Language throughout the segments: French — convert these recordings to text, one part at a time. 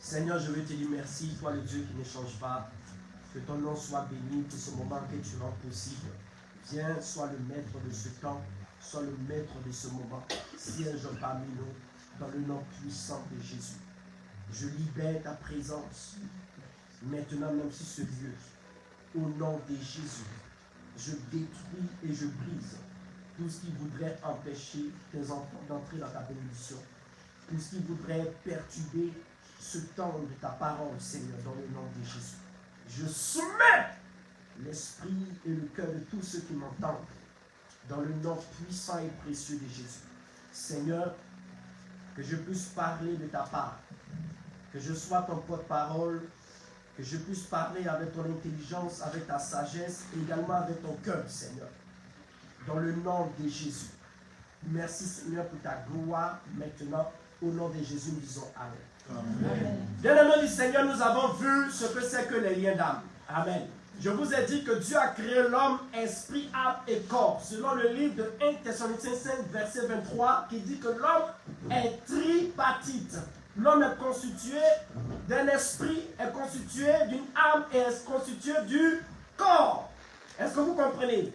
Seigneur, je veux te dire merci, toi le Dieu qui ne change pas. Que ton nom soit béni, que ce moment que tu rends possible. Viens, sois le maître de ce temps, sois le maître de ce moment. Siège parmi nous, dans le nom puissant de Jésus. Je libère ta présence, maintenant même sur ce lieu. Au nom de Jésus, je détruis et je brise tout ce qui voudrait empêcher tes enfants d'entrer dans ta bénédiction. Tout ce qui voudrait perturber ce temps de ta parole, Seigneur, dans le nom de Jésus. Je soumets l'esprit et le cœur de tous ceux qui m'entendent dans le nom puissant et précieux de Jésus. Seigneur, que je puisse parler de ta part, que je sois ton porte-parole, que je puisse parler avec ton intelligence, avec ta sagesse et également avec ton cœur, Seigneur. Dans le nom de Jésus. Merci, Seigneur, pour ta gloire maintenant. Au nom de Jésus, nous disons Amen. Amen. Bien-aimés du Seigneur, nous avons vu ce que c'est que les liens d'âme. Amen. Je vous ai dit que Dieu a créé l'homme, esprit, âme et corps. Selon le livre de 1 Thessaloniciens 5, verset 23, qui dit que l'homme est tripartite. L'homme est constitué d'un esprit, est constitué d'une âme et est constitué du corps. Est-ce que vous comprenez?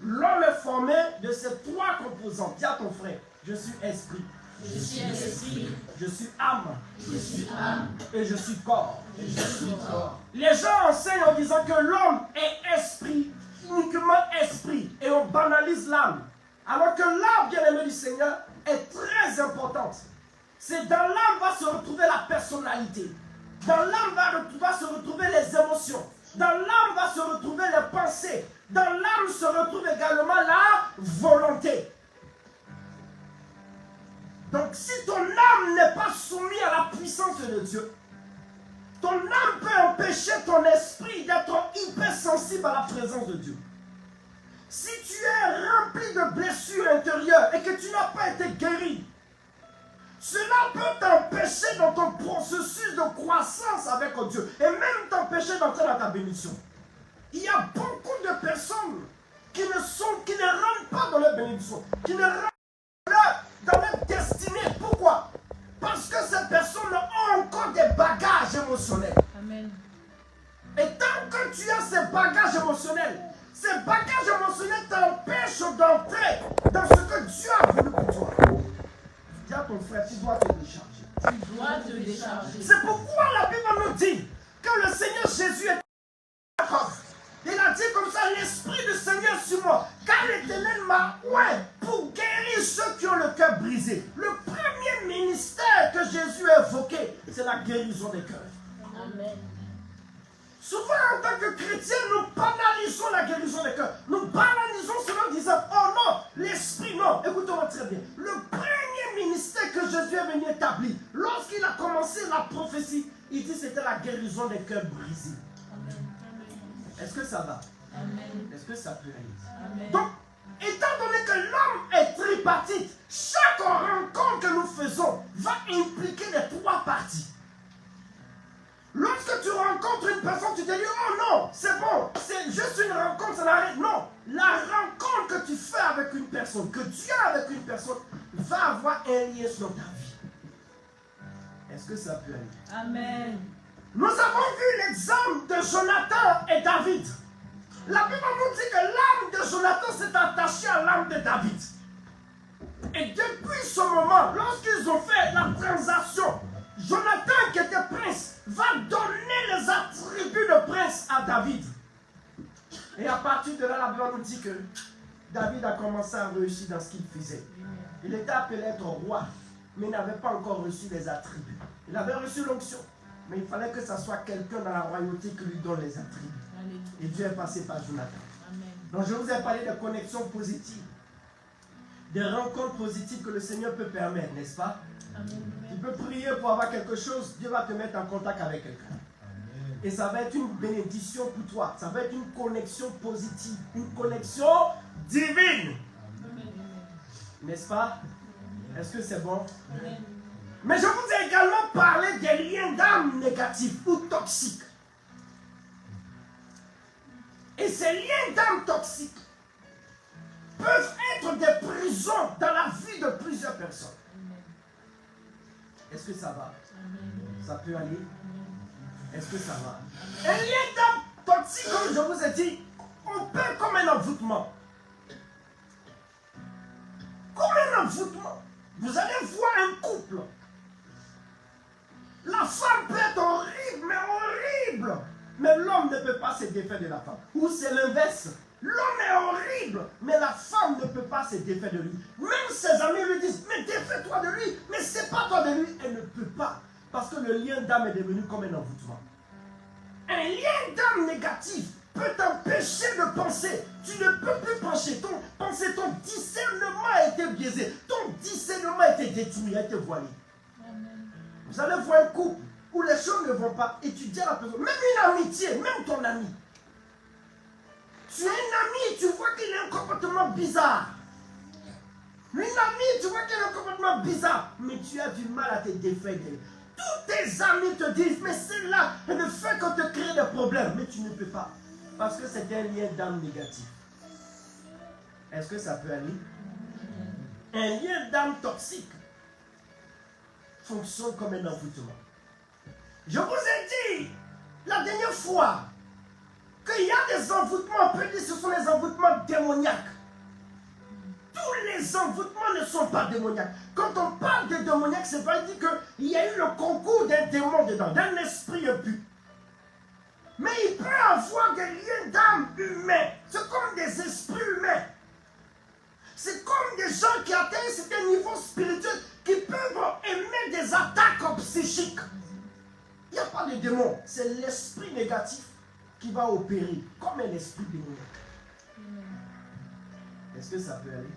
L'homme est formé de ces trois composants. Dis à ton frère, je suis esprit. Je suis esprit. Je suis âme. Je suis âme. Et je suis corps. Et je suis corps. Les gens enseignent en disant que l'homme est esprit, uniquement esprit, et on banalise l'âme. Alors que l'âme, bien-aimée du Seigneur, est très importante. C'est dans l'âme va se retrouver la personnalité. Dans l'âme va se retrouver les émotions. Dans l'âme va se retrouver les pensées. Dans l'âme se retrouve également la volonté. Donc si ton âme n'est pas soumise à la puissance de Dieu, ton âme peut empêcher ton esprit d'être hypersensible à la présence de Dieu. Si tu es rempli de blessures intérieures et que tu n'as pas été guéri, cela peut t'empêcher dans ton processus de croissance avec Dieu et même t'empêcher d'entrer dans ta bénédiction. Il y a beaucoup de personnes qui ne rentrent pas dans leur bénédiction, qui ne rentrent pas dans leur destinée. Pourquoi? Parce que ces personnes ont encore des bagages émotionnels. Amen. Et tant que tu as ces bagages émotionnels t'empêchent d'entrer dans ce que Dieu a voulu pour toi. Dis à ton frère, tu dois te décharger. Tu dois te décharger. C'est pourquoi la Bible nous dit que le Seigneur Jésus est d'accord. Il a dit comme ça, l'Esprit du Seigneur sur moi, car l'Éternel m'a oint pour guérir ceux qui ont le cœur brisé. Le premier ministère que Jésus a évoqué, c'est la guérison des cœurs. Amen. Souvent, en tant que chrétiens, nous banalisons la guérison des cœurs. Nous banalisons cela en disant, oh non, l'Esprit, non. Écoutez-moi très bien. Le premier ministère que Jésus est venu établir, lorsqu'il a commencé la prophétie, il dit que c'était la guérison des cœurs brisés. Est-ce que ça va? Amen. Est-ce que ça peut aller? Amen. Donc, étant donné que l'homme est tripartite, chaque rencontre que nous faisons va impliquer les trois parties. Lorsque tu rencontres une personne, tu te dis, oh non, c'est bon, c'est juste une rencontre, ça n'arrête. Non, la rencontre que tu fais avec une personne, que tu as avec une personne, va avoir un lien sur ta vie. Est-ce que ça peut aller? Amen. Nous avons vu l'exemple de Jonathan et David. La Bible nous dit que l'âme de Jonathan s'est attachée à l'âme de David. Et depuis ce moment, lorsqu'ils ont fait la transaction, Jonathan, qui était prince, va donner les attributs de prince à David. Et à partir de là, la Bible nous dit que David a commencé à réussir dans ce qu'il faisait. Il était appelé être roi, mais il n'avait pas encore reçu les attributs. Il avait reçu l'onction, mais il fallait que ce soit quelqu'un dans la royauté qui lui donne les attributs. Et Dieu est passé par Jonathan. Amen. Donc je vous ai parlé de connexions positives, des rencontres positives que le Seigneur peut permettre, n'est-ce pas? Amen. Tu peux prier pour avoir quelque chose, Dieu va te mettre en contact avec quelqu'un. Et ça va être une bénédiction pour toi. Ça va être une connexion positive, une connexion divine. N'est-ce pas? Est-ce que c'est bon? Amen. Mais je vous ai également parlé des liens d'âme négatifs ou toxiques. Et ces liens d'âme toxiques peuvent être des prisons dans la vie de plusieurs personnes. Est-ce que ça va? Amen. Ça peut aller? Est-ce que ça va? Un lien d'âme toxique, comme je vous ai dit, on peut comme un envoûtement. Comme un envoûtement. Vous allez voir un couple. La femme peut être horrible, mais horrible. Mais l'homme ne peut pas se défaire de la femme. Ou c'est l'inverse. L'homme est horrible, mais la femme ne peut pas se défaire de lui. Même ses amis lui disent, mais défais-toi de lui. Mais c'est pas toi de lui. Elle ne peut pas. Parce que le lien d'âme est devenu comme un envoûtement. Un lien d'âme négatif peut t'empêcher de penser. Tu ne peux plus penser. Ton discernement a été biaisé. Ton discernement a été détruit, a été voilé. Amen. Vous allez voir un couple où les choses ne vont pas et tu dis à la personne, même une amitié, même ton ami. Tu es un ami, tu vois qu'il a un comportement bizarre. Une amie, tu vois qu'il a un comportement bizarre, mais tu as du mal à te défaire d'elle. Tous tes amis te disent, mais celle-là, elle ne fait que te créer des problèmes, mais tu ne peux pas. Parce que c'est un lien d'âme négatif. Est-ce que ça peut aller? Un lien d'âme toxique fonctionne comme un envoûtement. Je vous ai dit la dernière fois qu'il y a des envoûtements, on peut dire que ce sont des envoûtements démoniaques. Tous les envoûtements ne sont pas démoniaques. Quand on parle de démoniaque, c'est pas dire qu'il y a eu le concours d'un démon dedans, d'un esprit impur. Mais il peut y avoir des liens d'âme humains. C'est comme des esprits humains. C'est comme des gens qui atteignent un certain niveau spirituel qui peuvent émettre des attaques psychiques. Il n'y a pas de démon. C'est l'esprit négatif qui va opérer comme un esprit démoniaque. Est-ce que ça peut aller?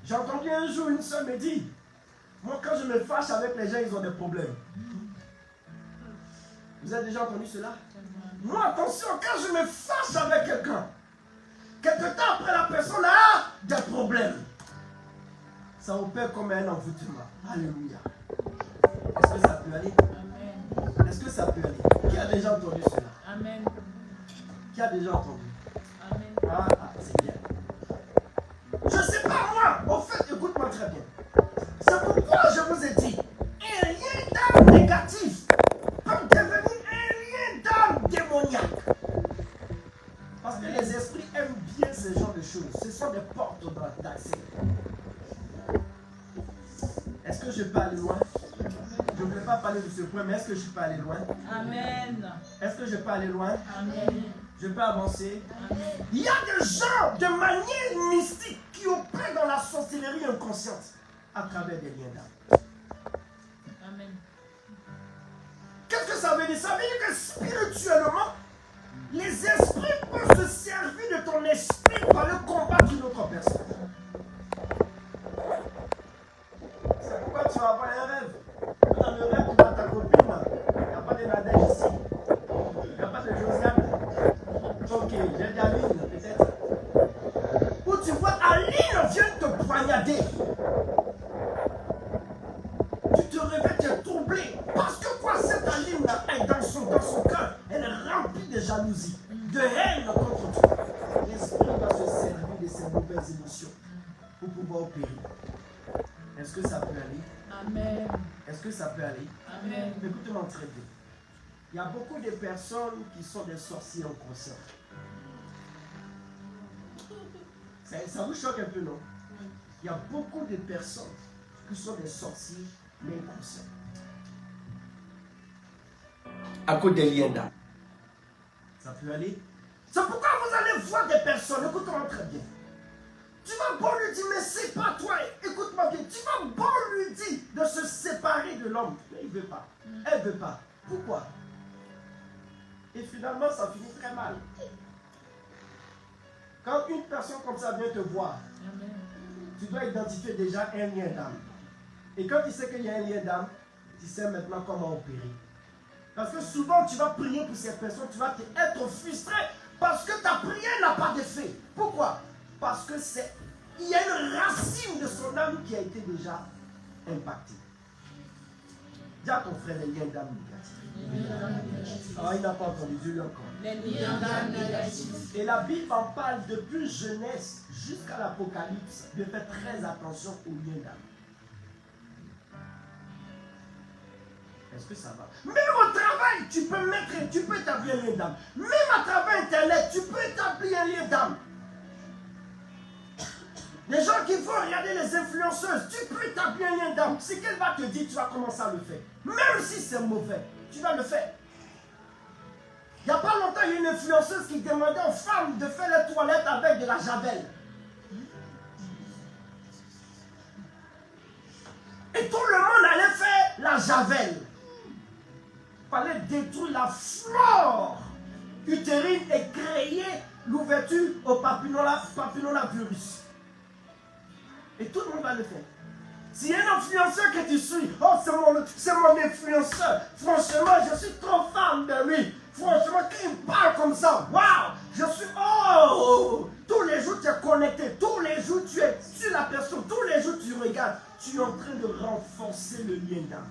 J'ai entendu un jour une soeur me dire, moi quand je me fâche avec les gens, ils ont des problèmes. Vous avez déjà entendu cela? Moi, attention, quand je me fâche avec quelqu'un, quelque temps après la personne a des problèmes. Ça opère comme un envoûtement. Alléluia. Est-ce que ça peut aller? Amen. Est-ce que ça peut aller? Qui a déjà entendu cela? Amen. Qui a déjà entendu? Amen. Ah, c'est bien. Je ne sais pas moi. Au fait, écoute-moi très bien. C'est pourquoi je vous ai dit, un lien d'âme négatif peut devenir un lien d'âme démoniaque. Parce que les esprits aiment bien ce genre de choses. Ce sont des portes d'accès. Est-ce que je peux aller loin? Je ne voulais pas parler de ce point, mais est-ce que je peux aller loin? Amen. Est-ce que je peux aller loin? Amen. Je peux avancer? Amen. Il y a des gens de manière mystique qui opèrent dans la sorcellerie inconsciente à travers des liens d'âme. Amen. Qu'est-ce que ça veut dire? Ça veut dire que spirituellement, les esprits peuvent se servir de ton esprit pour aller combattre une autre personne. C'est pourquoi tu vas avoir un rêve. Dans le rêve, tu vois ta copine. Il n'y a pas de Nadège ici. Il n'y a pas de Josiane. Ok, j'ai d'Aline, peut-être. Où tu vois Aline vient te poignarder. Tu te réveilles, tu es troublé. Parce que quoi, cette Aline-là, dans son cœur, elle est remplie de jalousie, de haine contre toi. L'esprit va se servir de ces mauvaises émotions pour pouvoir opérer. Est-ce que ça peut aller? Amen. Est-ce que ça peut aller? Amen. Écoutez-moi très bien. Il y a beaucoup de personnes qui sont des sorciers inconscients. Ça vous choque un peu, non? Il y a beaucoup de personnes qui sont des sorciers, mais inconscients. À cause des liens d'âme. Ça peut aller? C'est pourquoi vous allez voir des personnes, écoutez-moi très bien. Tu vas bon lui dire, mais c'est pas toi. Écoute-moi bien. Tu vas bon lui dire de se séparer de l'homme. Mais il ne veut pas. Elle ne veut pas. Pourquoi? Et finalement, ça finit très mal. Quand une personne comme ça vient te voir, Amen. tu dois identifier déjà un lien d'âme. Et quand tu sais qu'il y a un lien d'âme, tu sais maintenant comment opérer. Parce que souvent, tu vas prier pour ces personnes, tu vas être frustré parce que ta prière n'a pas d'effet. Pourquoi? Parce que il y a une racine de son âme qui a été déjà impactée. Dis à ton frère les liens d'âme négatifs. Ah, il n'a pas entendu, dis-le encore. Les liens d'âme négatifs. Et la Bible en parle depuis Genèse jusqu'à l'Apocalypse de faire très attention aux liens d'âme. Est-ce que ça va? Même au travail, tu peux établir un lien d'âme. Même à travers Internet, tu peux établir un lien d'âme. Les gens qui vont regarder les influenceuses, tu peux établir un lien d'âme. Ce qu'elle va te dire, tu vas commencer à le faire. Même si c'est mauvais, tu vas le faire. Il n'y a pas longtemps, il y a une influenceuse qui demandait aux femmes de faire les toilettes avec de la javel. Et tout le monde allait faire la javel. Il fallait détruire la flore utérine et créer l'ouverture au papillomavirus. Et tout le monde va le faire. S'il y a un influenceur que tu suis, oh c'est mon influenceur, franchement je suis trop fan de lui. Franchement, qui me parle comme ça, waouh, je suis, oh, tous les jours tu es connecté, tous les jours tu es sur la personne, tous les jours tu regardes, tu es en train de renforcer le lien d'âme.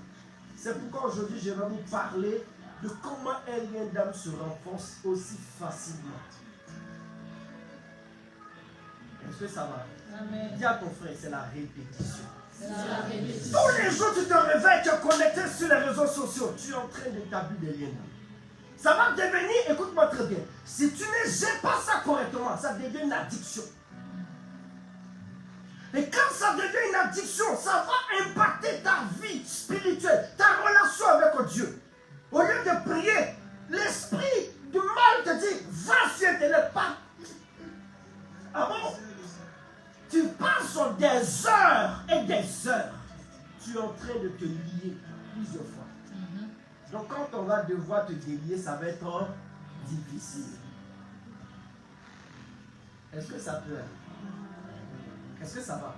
C'est pourquoi aujourd'hui je vais vous parler de comment un lien d'âme se renforce aussi facilement. Est-ce que ça va? Amen. Dis à ton frère, c'est la répétition. C'est la répétition. Tous les jours tu te réveilles, tu es connecté sur les réseaux sociaux, tu es en train d'établir des liens d'âme. Ça va devenir, écoute-moi très bien, si tu ne gères pas ça correctement, ça devient une addiction. Et quand ça devient une addiction, ça va impacter ta vie spirituelle, ta relation avec Dieu. Au lieu de prier, l'esprit du mal te dit, va sur Internet, pas. Ah bon? Tu passes des heures et des heures. Tu es en train de te lier plusieurs fois. Donc quand on va devoir te délier, ça va être difficile. Est-ce que ça peut aller? Est-ce que ça va?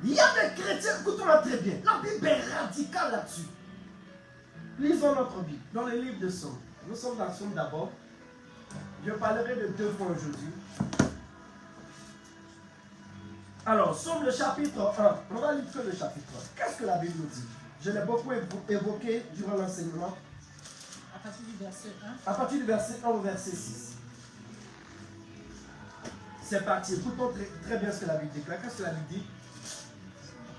Il y a des chrétiens, écoute-moi très bien, la Bible est radicale là-dessus. Lisons notre Bible, dans le livre de Psaume. Nous sommes dans le Psaume d'abord. Je parlerai de 2 points aujourd'hui. Alors, Psaume le chapitre 1. On va lire que le chapitre 1. Qu'est-ce que la Bible nous dit? Je l'ai beaucoup évoqué durant l'enseignement. À partir du verset 1. À partir du verset 1 au verset 6. C'est parti. Écoutons très bien ce que la Bible déclare. Qu'est-ce que la Bible dit?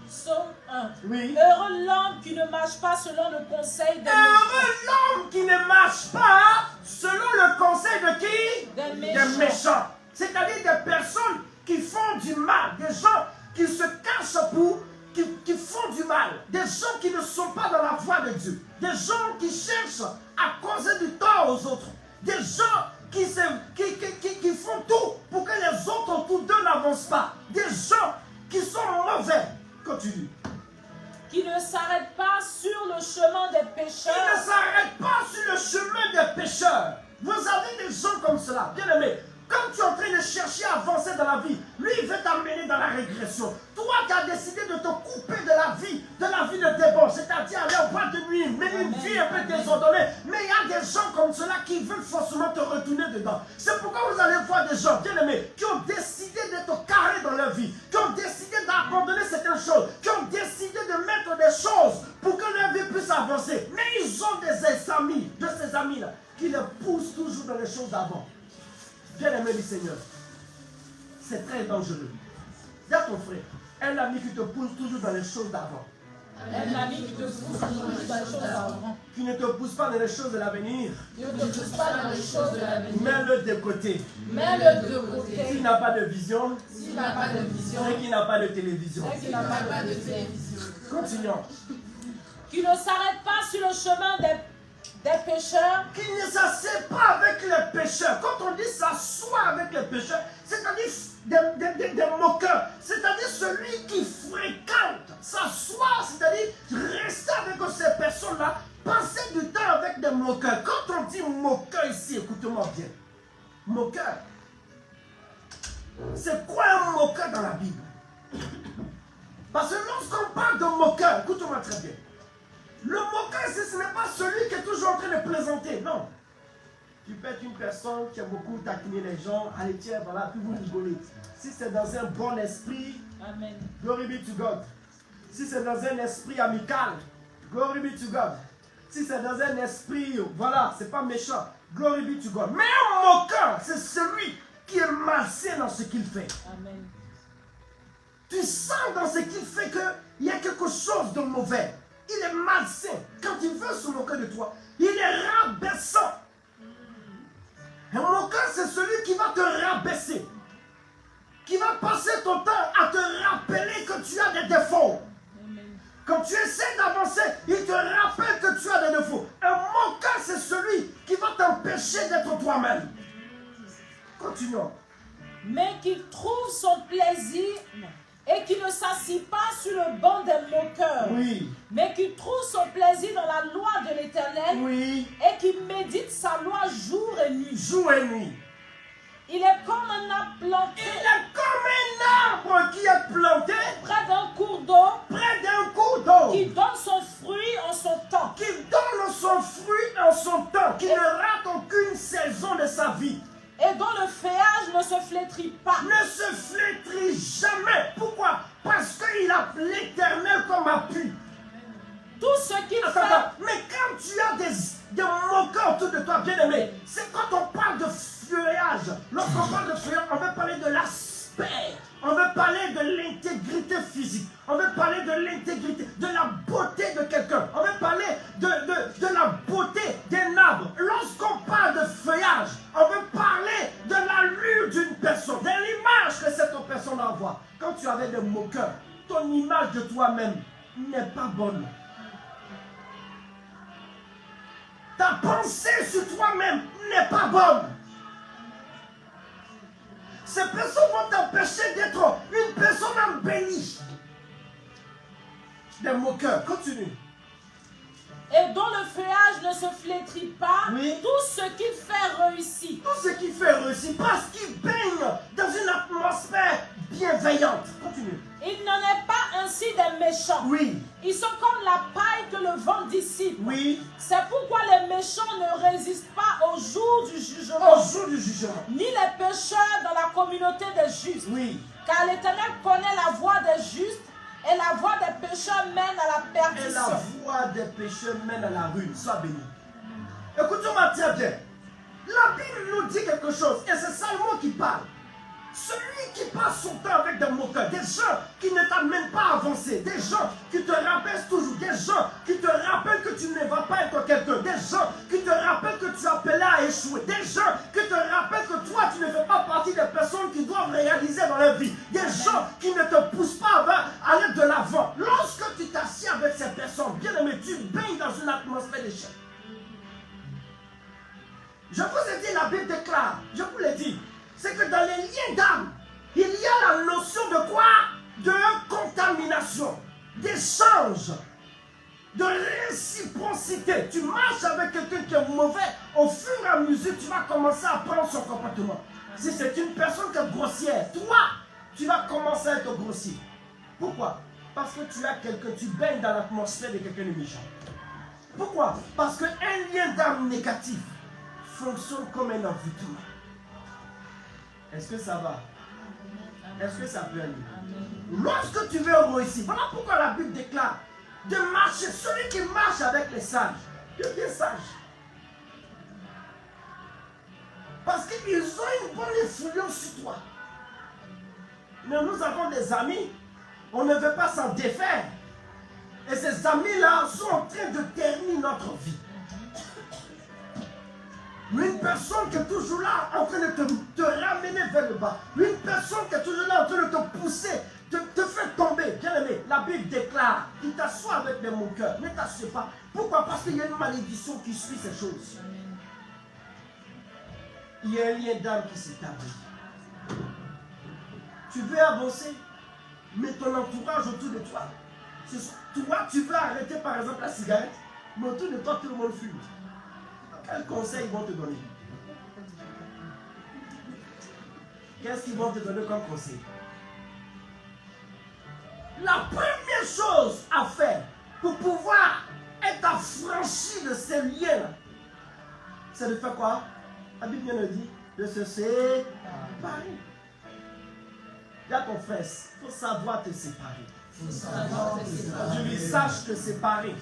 Psaume 1. Oui. Heureux l'homme qui ne marche pas selon le conseil des méchants. Heureux l'homme qui ne marche pas selon le conseil de qui? Des méchants. C'est-à-dire des personnes qui font du mal. Des gens qui se cachent pour... Qui font du mal, des gens qui ne sont pas dans la voie de Dieu, des gens qui cherchent à causer du tort aux autres, des gens qui font tout pour que les autres autour d'eux n'avancent pas, des gens qui sont mauvais. Continue. Qui ne s'arrêtent pas sur le chemin des pécheurs. Qui ne s'arrêtent pas sur le chemin des pécheurs. Vous avez des gens comme cela, bien aimés. Quand tu es en train de chercher à avancer dans la vie, lui il veut t'amener dans la régression. Toi tu as décidé de te couper de la vie de tes bons, c'est-à-dire aller en boîte de nuit, mener une vie un peu désordonnée. Mais il y a des gens comme cela qui veulent forcément te retourner dedans. C'est pourquoi vous allez voir des gens, bien aimés, qui ont décidé d'être carrés dans leur vie, qui ont décidé d'abandonner certaines choses, qui ont décidé de mettre des choses pour que leur vie puisse avancer. Mais ils ont des amis, de ces amis-là, qui les poussent toujours dans les choses d'avant. Bien-aimé du Seigneur, c'est très dangereux. Dis à ton frère, un ami qui te pousse toujours dans les choses d'avant. Un ami qui te pousse toujours dans les choses d'avant. Qui ne te pousse pas dans les choses de l'avenir. Qui ne te pousse pas dans les choses de l'avenir. Mets-le de côté. Mets-le de côté. S'il n'a pas de vision. S'il n'a pas de vision. Et qu'il n'a pas de télévision. Et qu'il n'a pas de télévision. Continuons. Qui ne s'arrête pas sur le chemin des pécheurs. Qui ne s'assied pas avec les pécheurs. Quand on dit s'asseoir avec les pécheurs, c'est-à-dire des moqueurs. C'est-à-dire celui qui fréquente. S'asseoir, c'est-à-dire rester avec ces personnes-là. Passer du temps avec des moqueurs. Quand on dit moqueur ici, écoutez-moi bien. Moqueur. C'est quoi un moqueur dans la Bible? Parce que lorsqu'on parle de moqueur, écoutez-moi très bien. Le moqueur, ce n'est pas celui qui est toujours en train de plaisanter, non. Tu peux être une personne qui aime beaucoup taquiner les gens, allez tiens, voilà, puis vous rigolez. Si c'est dans un bon esprit, Amen. Glory be to God. Si c'est dans un esprit amical, glory be to God. Si c'est dans un esprit, voilà, c'est pas méchant, glory be to God. Mais un moqueur, c'est celui qui est malsain dans ce qu'il fait. Amen. Tu sens dans ce qu'il fait qu'il y a quelque chose de mauvais. Il est malsain. quand il veut se moquer de toi, il est rabaissant. Un moqueur, c'est celui qui va te rabaisser, qui va passer ton temps à te rappeler que tu as des défauts. Quand tu essaies d'avancer, il te rappelle que tu as des défauts. Un moqueur, c'est celui qui va t'empêcher d'être toi-même. Continuons. Mais qui trouve son plaisir et qui ne s'assit pas sur le banc des moqueurs, Oui. mais qui trouve son plaisir dans la loi de l'Éternel, Oui. et qui médite sa loi jour et nuit. Jour et nuit. Il est comme un arbre planté. Il est comme un arbre qui est planté Près d'un cours d'eau. Près d'un cours d'eau. Qui donne son fruit en son temps. Qui donne son fruit en son temps. Qui ne rate aucune saison de sa vie. Et dont le feuillage ne se flétrit pas. Ne se flétrit jamais. Pourquoi? Parce qu'il a l'Éternel comme appui. Tout ce qu'il fait. Mais quand tu as des moqueurs autour de toi, bien-aimé, c'est quand on parle de feuillage. Lorsqu'on parle de feuillage, on veut parler de l'aspect. On veut parler de l'intégrité physique. On veut parler de l'intégrité, de la beauté de quelqu'un. On veut parler de la beauté d'un arbre. Lorsqu'on parle de feuillage, on veut parler de l'allure d'une personne, de l'image que cette personne envoie. Quand tu avais des moqueurs, ton image de toi-même n'est pas bonne. Ta pensée sur toi-même n'est pas bonne. Ces personnes vont t'empêcher d'être une personne embellie. Des moqueurs, continue. Et dont le feuillage ne se flétrit pas, Oui. tout ce qu'il fait réussit. Tout ce qu'il fait réussit parce qu'il baigne dans une atmosphère bienveillante. Continue. Il n'en est pas ainsi des méchants. Oui. Ils sont comme la paille que le vent dissipe. Oui. C'est pourquoi les méchants ne résistent pas au jour du jugement. Au jour du jugement. Ni les pécheurs dans la communauté des justes. Oui. Car l'Éternel connaît la voie des justes et la voie des pécheurs mène à la perdition. Et la voie des pécheurs mène à la ruine. Sois béni. Écoutez-moi très bien. La Bible nous dit quelque chose et c'est Salomon qui parle. Celui qui passe son temps avec des moqueurs, des gens qui ne t'amènent pas à avancer, des gens qui te rabaissent toujours, des gens qui te rappellent que tu ne vas pas être quelqu'un, des gens qui te rappellent que tu es appelé à échouer, des gens qui te rappellent que toi tu ne fais pas partie des personnes qui doivent réaliser dans leur vie, des gens qui ne te poussent pas à aller de l'avant. Lorsque tu t'assieds avec ces personnes, bien aimé, tu baignes dans une atmosphère d'échec. Je vous ai dit, la Bible déclare, je vous l'ai dit, c'est que dans les liens d'âme, il y a la notion de quoi? De contamination, d'échange, de réciprocité. Tu marches avec quelqu'un qui est mauvais, au fur et à mesure, tu vas commencer à prendre son comportement. Si c'est une personne qui est grossière, toi, tu vas commencer à être grossier. Pourquoi? Parce que tu as quelqu'un, tu baignes dans l'atmosphère de quelqu'un de méchant. Pourquoi? Parce qu'un lien d'âme négatif fonctionne comme un envoûtement. Est-ce que ça va? Est-ce que ça peut aller? Lorsque tu veux réussir, voilà pourquoi la Bible déclare de marcher. Celui qui marche avec les sages devient sage. Parce qu'ils ont une bonne influence sur toi. Mais nous avons des amis, on ne veut pas s'en défaire. Et ces amis-là sont en train de terminer notre vie. Une personne qui est toujours là en train de te ramener vers le bas. Une personne qui est toujours là en train de te pousser, de te faire tomber. Bien aimé, la Bible déclare, il t'assoit avec les moqueurs. Ne t'assieds pas. Pourquoi? Parce qu'il y a une malédiction qui suit ces choses. Il y a un lien d'âme qui s'établit. Tu veux avancer, mais ton entourage autour de toi. Toi, tu veux arrêter par exemple la cigarette, mais autour de toi, tout le monde fume. Quels conseils ils vont te donner? Qu'est-ce qu'ils vont te donner comme conseil? La première chose à faire pour pouvoir être affranchi de ces liens-là, c'est de faire quoi? La Bible vient de dire de se séparer. Il y a ton frère, il faut savoir te séparer. Tu lui saches te séparer.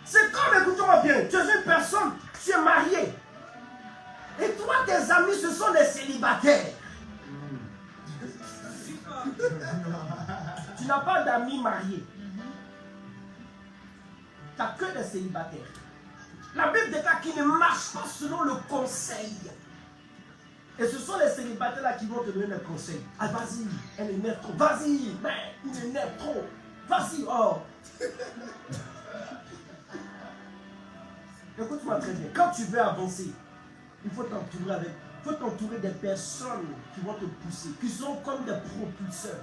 C'est comme, écoutez-moi bien, tu es une personne, tu es marié. Et toi, tes amis, ce sont des célibataires. Tu n'as pas d'amis mariés. Tu n'as que des célibataires. La Bible déclare qu'ils ne marchent pas selon le conseil. Et ce sont les célibataires là qui vont te donner des conseils. Ah, vas-y, elle énerve trop. Vas-y, mais il énerve trop. Vas-y, oh. Écoute-moi très bien. Quand tu veux avancer, il faut t'entourer des personnes qui vont te pousser, qui sont comme des propulseurs.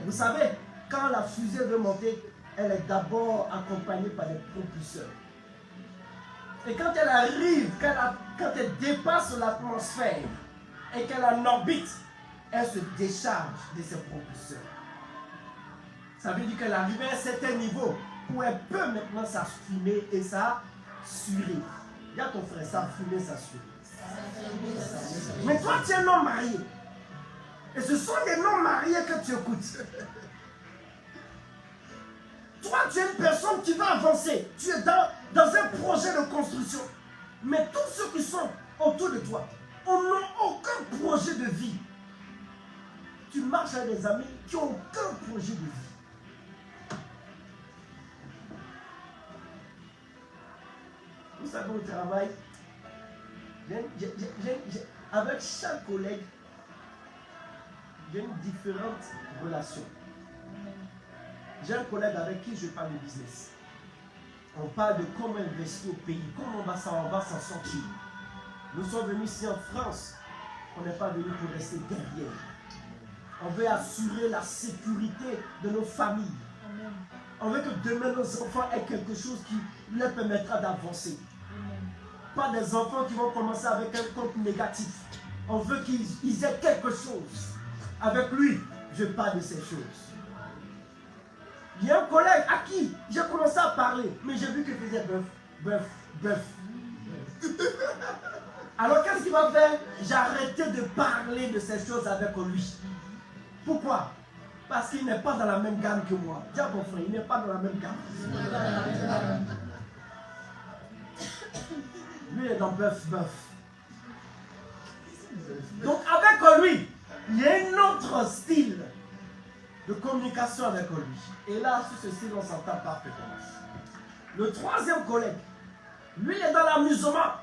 Vous savez, quand la fusée veut monter, elle est d'abord accompagnée par des propulseurs. Et quand elle arrive, quand elle dépasse l'atmosphère et qu'elle en orbite, elle se décharge de ses propulseurs. Ça veut dire qu'elle arrive à un certain niveau où elle peut maintenant s'affumer et s'assurer. Dis à ton frère, s'affumer, s'assurer. Mais toi, tu es un homme marié. Et ce sont des non mariés que tu écoutes. Toi, tu es une personne qui va avancer. Tu es dans un projet de construction. Mais tous ceux qui sont autour de toi n'ont aucun projet de vie. Tu marches avec des amis qui n'ont aucun projet de vie. Vous savez, au travail, avec chaque collègue, j'ai une différente relation. J'ai un collègue avec qui je parle de business. On parle de comment investir au pays, comment on va s'en sortir. Nous sommes venus ici en France. On n'est pas venus pour rester derrière. On veut assurer la sécurité de nos familles. On veut que demain nos enfants aient quelque chose qui leur permettra d'avancer. Pas des enfants qui vont commencer avec un compte négatif. On veut qu'ils aient quelque chose. Avec lui, je parle de ces choses. Il y a un collègue à qui j'ai commencé à parler, mais j'ai vu qu'il faisait bœuf. Alors qu'est-ce qu'il va faire? J'ai arrêté de parler de ces choses avec lui. Pourquoi? Parce qu'il n'est pas dans la même gamme que moi. Dis à ton frère, il n'est pas dans la même gamme. Lui est dans bœuf. Donc avec lui, il y a un autre style de communication avec lui. Et là, sur ce style, on s'entend parfaitement. Le troisième collègue, lui, il est dans l'amusement.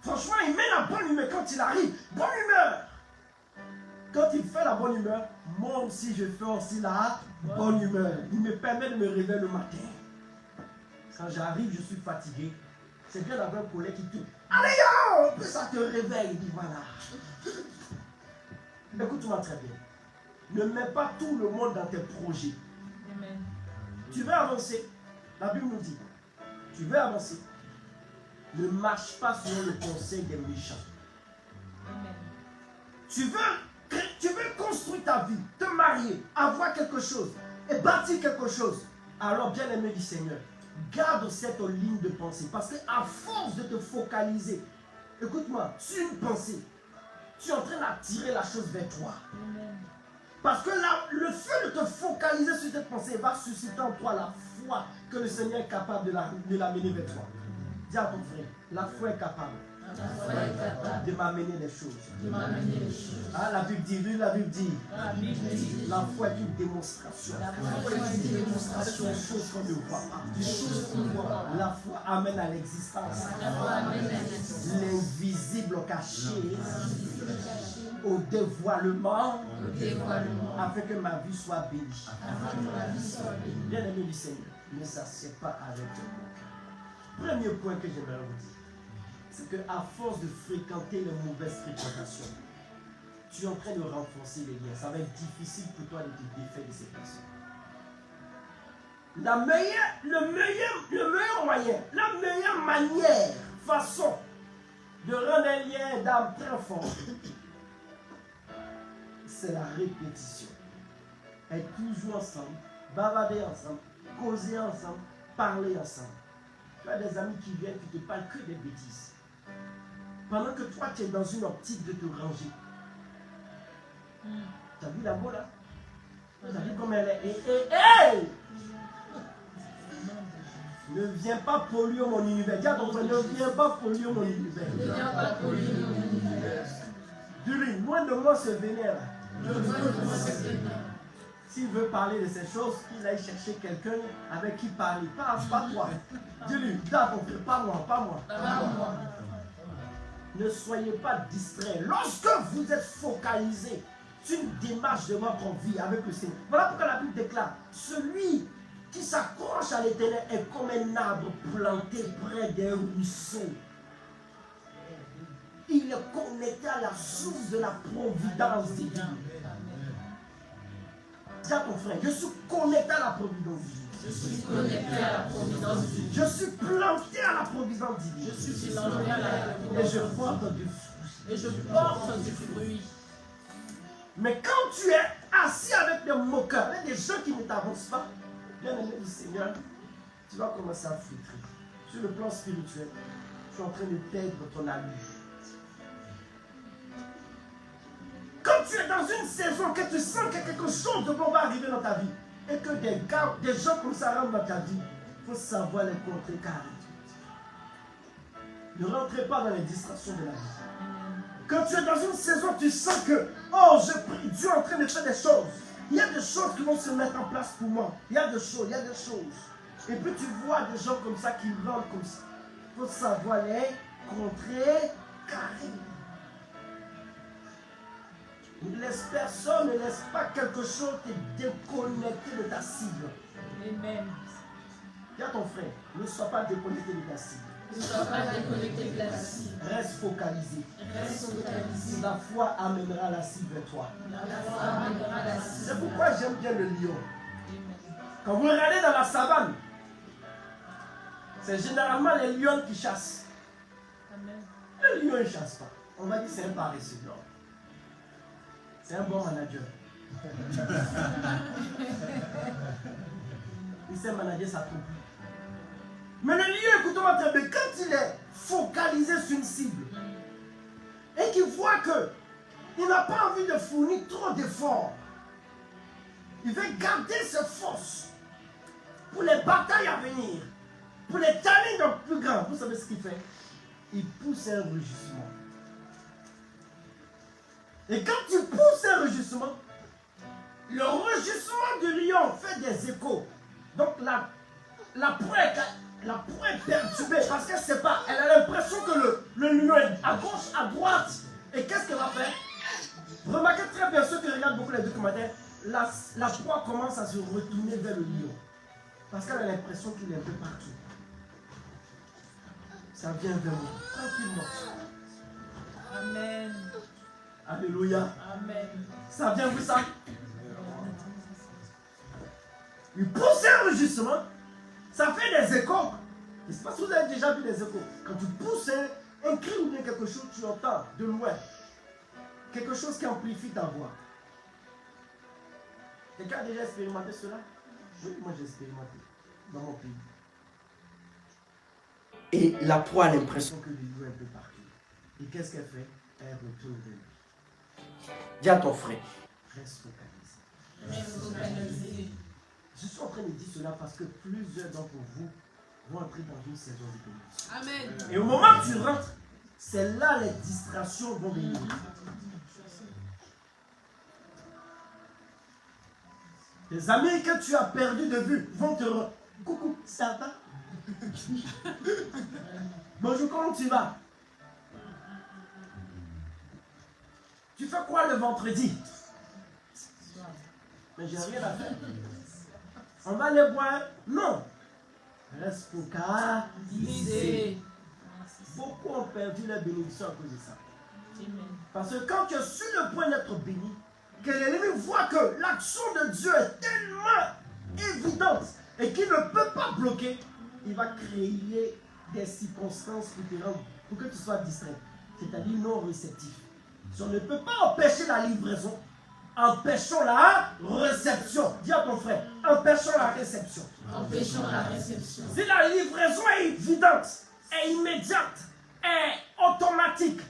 Franchement, il met la bonne humeur quand il arrive. Bonne humeur. Quand il fait la bonne humeur, moi aussi, je fais aussi la bonne humeur. Il me permet de me réveiller le matin. Quand j'arrive, je suis fatigué. C'est bien d'avoir un collègue qui te... Allez, yo! Puis ça te réveille. Il dit, voilà. Écoute-moi très bien. Ne mets pas tout le monde dans tes projets. Amen. Tu veux avancer. La Bible nous dit, tu veux avancer. Ne marche pas selon le conseil des méchants. Amen. Tu veux construire ta vie, te marier, avoir quelque chose et bâtir quelque chose. Alors, bien aimé du Seigneur, garde cette ligne de pensée. Parce qu'à force de te focaliser, écoute-moi, sur une pensée, tu es en train d'attirer la chose vers toi. Amen. Parce que le fait de te focaliser sur cette pensée va susciter en toi la foi que le Seigneur est capable de l'amener vers toi. Dis à ton frère, la foi est capable de m'amener des choses. Ah, la Bible dit, la foi est une démonstration. Des choses qu'on ne voit pas. La foi amène à l'existence l'invisible caché au dévoilement afin que ma vie soit bénie. Bien aimé du Seigneur, ne s'assieds pas avec moi. Premier point que j'aimerais vous dire, c'est qu'à force de fréquenter les mauvaises fréquentations, tu es en train de renforcer les liens. Ça va être difficile pour toi de te défaire de ces personnes. Le meilleur moyen, la meilleure manière, façon de rendre un lien d'âme très fort, c'est la répétition. Être toujours ensemble, bavarder ensemble, causer ensemble, parler ensemble. Tu as des amis qui viennent, qui te parlent que des bêtises. Pendant que toi, tu es dans une optique de te ranger. Tu as vu la là? Tu as vu comment elle est? Hey! Ne viens pas polluer mon univers. Dis à ton frère, ne viens pas polluer mon univers. Ne viens pas polluer mon univers. Loin de moi ce vénère. S'il veut parler de ces choses, qu'il aille chercher quelqu'un avec qui parler. Pas toi. Dis-lui, pas moi. Ne soyez pas distraits. Lorsque vous êtes focalisé sur une démarche de votre vie avec le Seigneur. Voilà pourquoi la Bible déclare, celui qui s'accroche à l'Éternel est comme un arbre planté près d'un ruisseau. Il est connecté à la source de la providence divine. Dis à ton frère, je suis connecté à la providence divine. Je suis connecté à la providence divine. Je suis planté à la providence divine. Je suis planté à la providence divine. Et je porte du fruit. Et je porte du fruit. Mais quand tu es assis avec des moqueurs, avec des gens qui ne t'avancent pas, bien aimé du Seigneur, tu vas commencer à filtrer. Sur le plan spirituel, tu es en train de perdre ton allure. Quand tu es dans une saison que tu sens que quelque chose de bon va arriver dans ta vie et que des gens comme ça rentrent dans ta vie, il faut savoir les contrecarrer. Ne rentrez pas dans les distractions de la vie. Quand tu es dans une saison, tu sens que, oh, je prie, Dieu est en train de faire des choses. Il y a des choses qui vont se mettre en place pour moi. Il y a des choses. Et puis tu vois des gens comme ça qui rentrent comme ça. Il faut savoir les contrecarrer. Ne laisse personne, ne laisse pas quelque chose te déconnecter de ta cible. Amen. Dis à ton frère, ne sois pas déconnecté de ta cible. Ne sois pas déconnecté de la cible. Reste focalisé. Reste focalisé. La foi amènera la cible vers toi. La foi amènera la cible. C'est pourquoi j'aime bien le lion. Amen. Quand vous regardez dans la savane, c'est généralement les lions qui chassent. Amen. Le lion ne chasse pas. On va dire que c'est un paresseux. Non. C'est un bon manager. Il sait manager sa troupe. Mais le lion, écoute-moi très bien, quand il est focalisé sur une cible et qu'il voit qu'il n'a pas envie de fournir trop d'efforts, il veut garder ses forces pour les batailles à venir, pour les challenges plus grands. Vous savez ce qu'il fait? Il pousse un rugissement. Et quand tu pousses un rugissement, le rugissement du lion fait des échos. Donc la proie est perturbée parce qu'elle ne sait pas. Elle a l'impression que le lion est à gauche, à droite. Et qu'est-ce qu'elle va faire? Remarquez très bien ceux qui regardent beaucoup les documentaires. La proie commence à se retourner vers le lion. Parce qu'elle a l'impression qu'il est un peu partout. Ça vient vers moi, tranquillement. Amen. Alléluia. Amen. Ça vient vous ça? Il pousse un rugissement, ça fait des échos. Je ne sais pas si vous avez déjà vu des échos. Quand tu pousses un cri ou bien quelque chose, tu entends de loin. Quelque chose qui amplifie ta voix. Quelqu'un a déjà expérimenté cela? Oui, moi j'ai expérimenté dans mon pays. Et la proie a l'impression que le lion est un peu partout. Et qu'est-ce qu'elle fait? Elle retourne vers lui. Dis à ton frère, reste focalisé. Reste focalisé. Je suis en train de dire cela parce que plusieurs d'entre vous vont entrer dans une saison de bénédiction. Amen. Et au moment où tu rentres, c'est là les distractions vont venir. Tes amis que tu as perdus de vue vont te rendre. Coucou, ça va? Bonjour, comment tu vas? Tu fais quoi le vendredi? Mais j'ai rien à faire. On va aller boire? Non. Reste focalisé. Beaucoup ont perdu la bénédiction à cause de ça. Parce que quand tu es sur le point d'être béni, que l'ennemi voit que l'action de Dieu est tellement évidente et qu'il ne peut pas bloquer, il va créer des circonstances pour que tu sois distrait, c'est-à-dire non réceptif. Si on ne peut pas empêcher la livraison, empêchons la réception. Dis à ton frère, empêchons la réception. Empêchons la réception. Si la livraison est évidente, est immédiate, est automatique,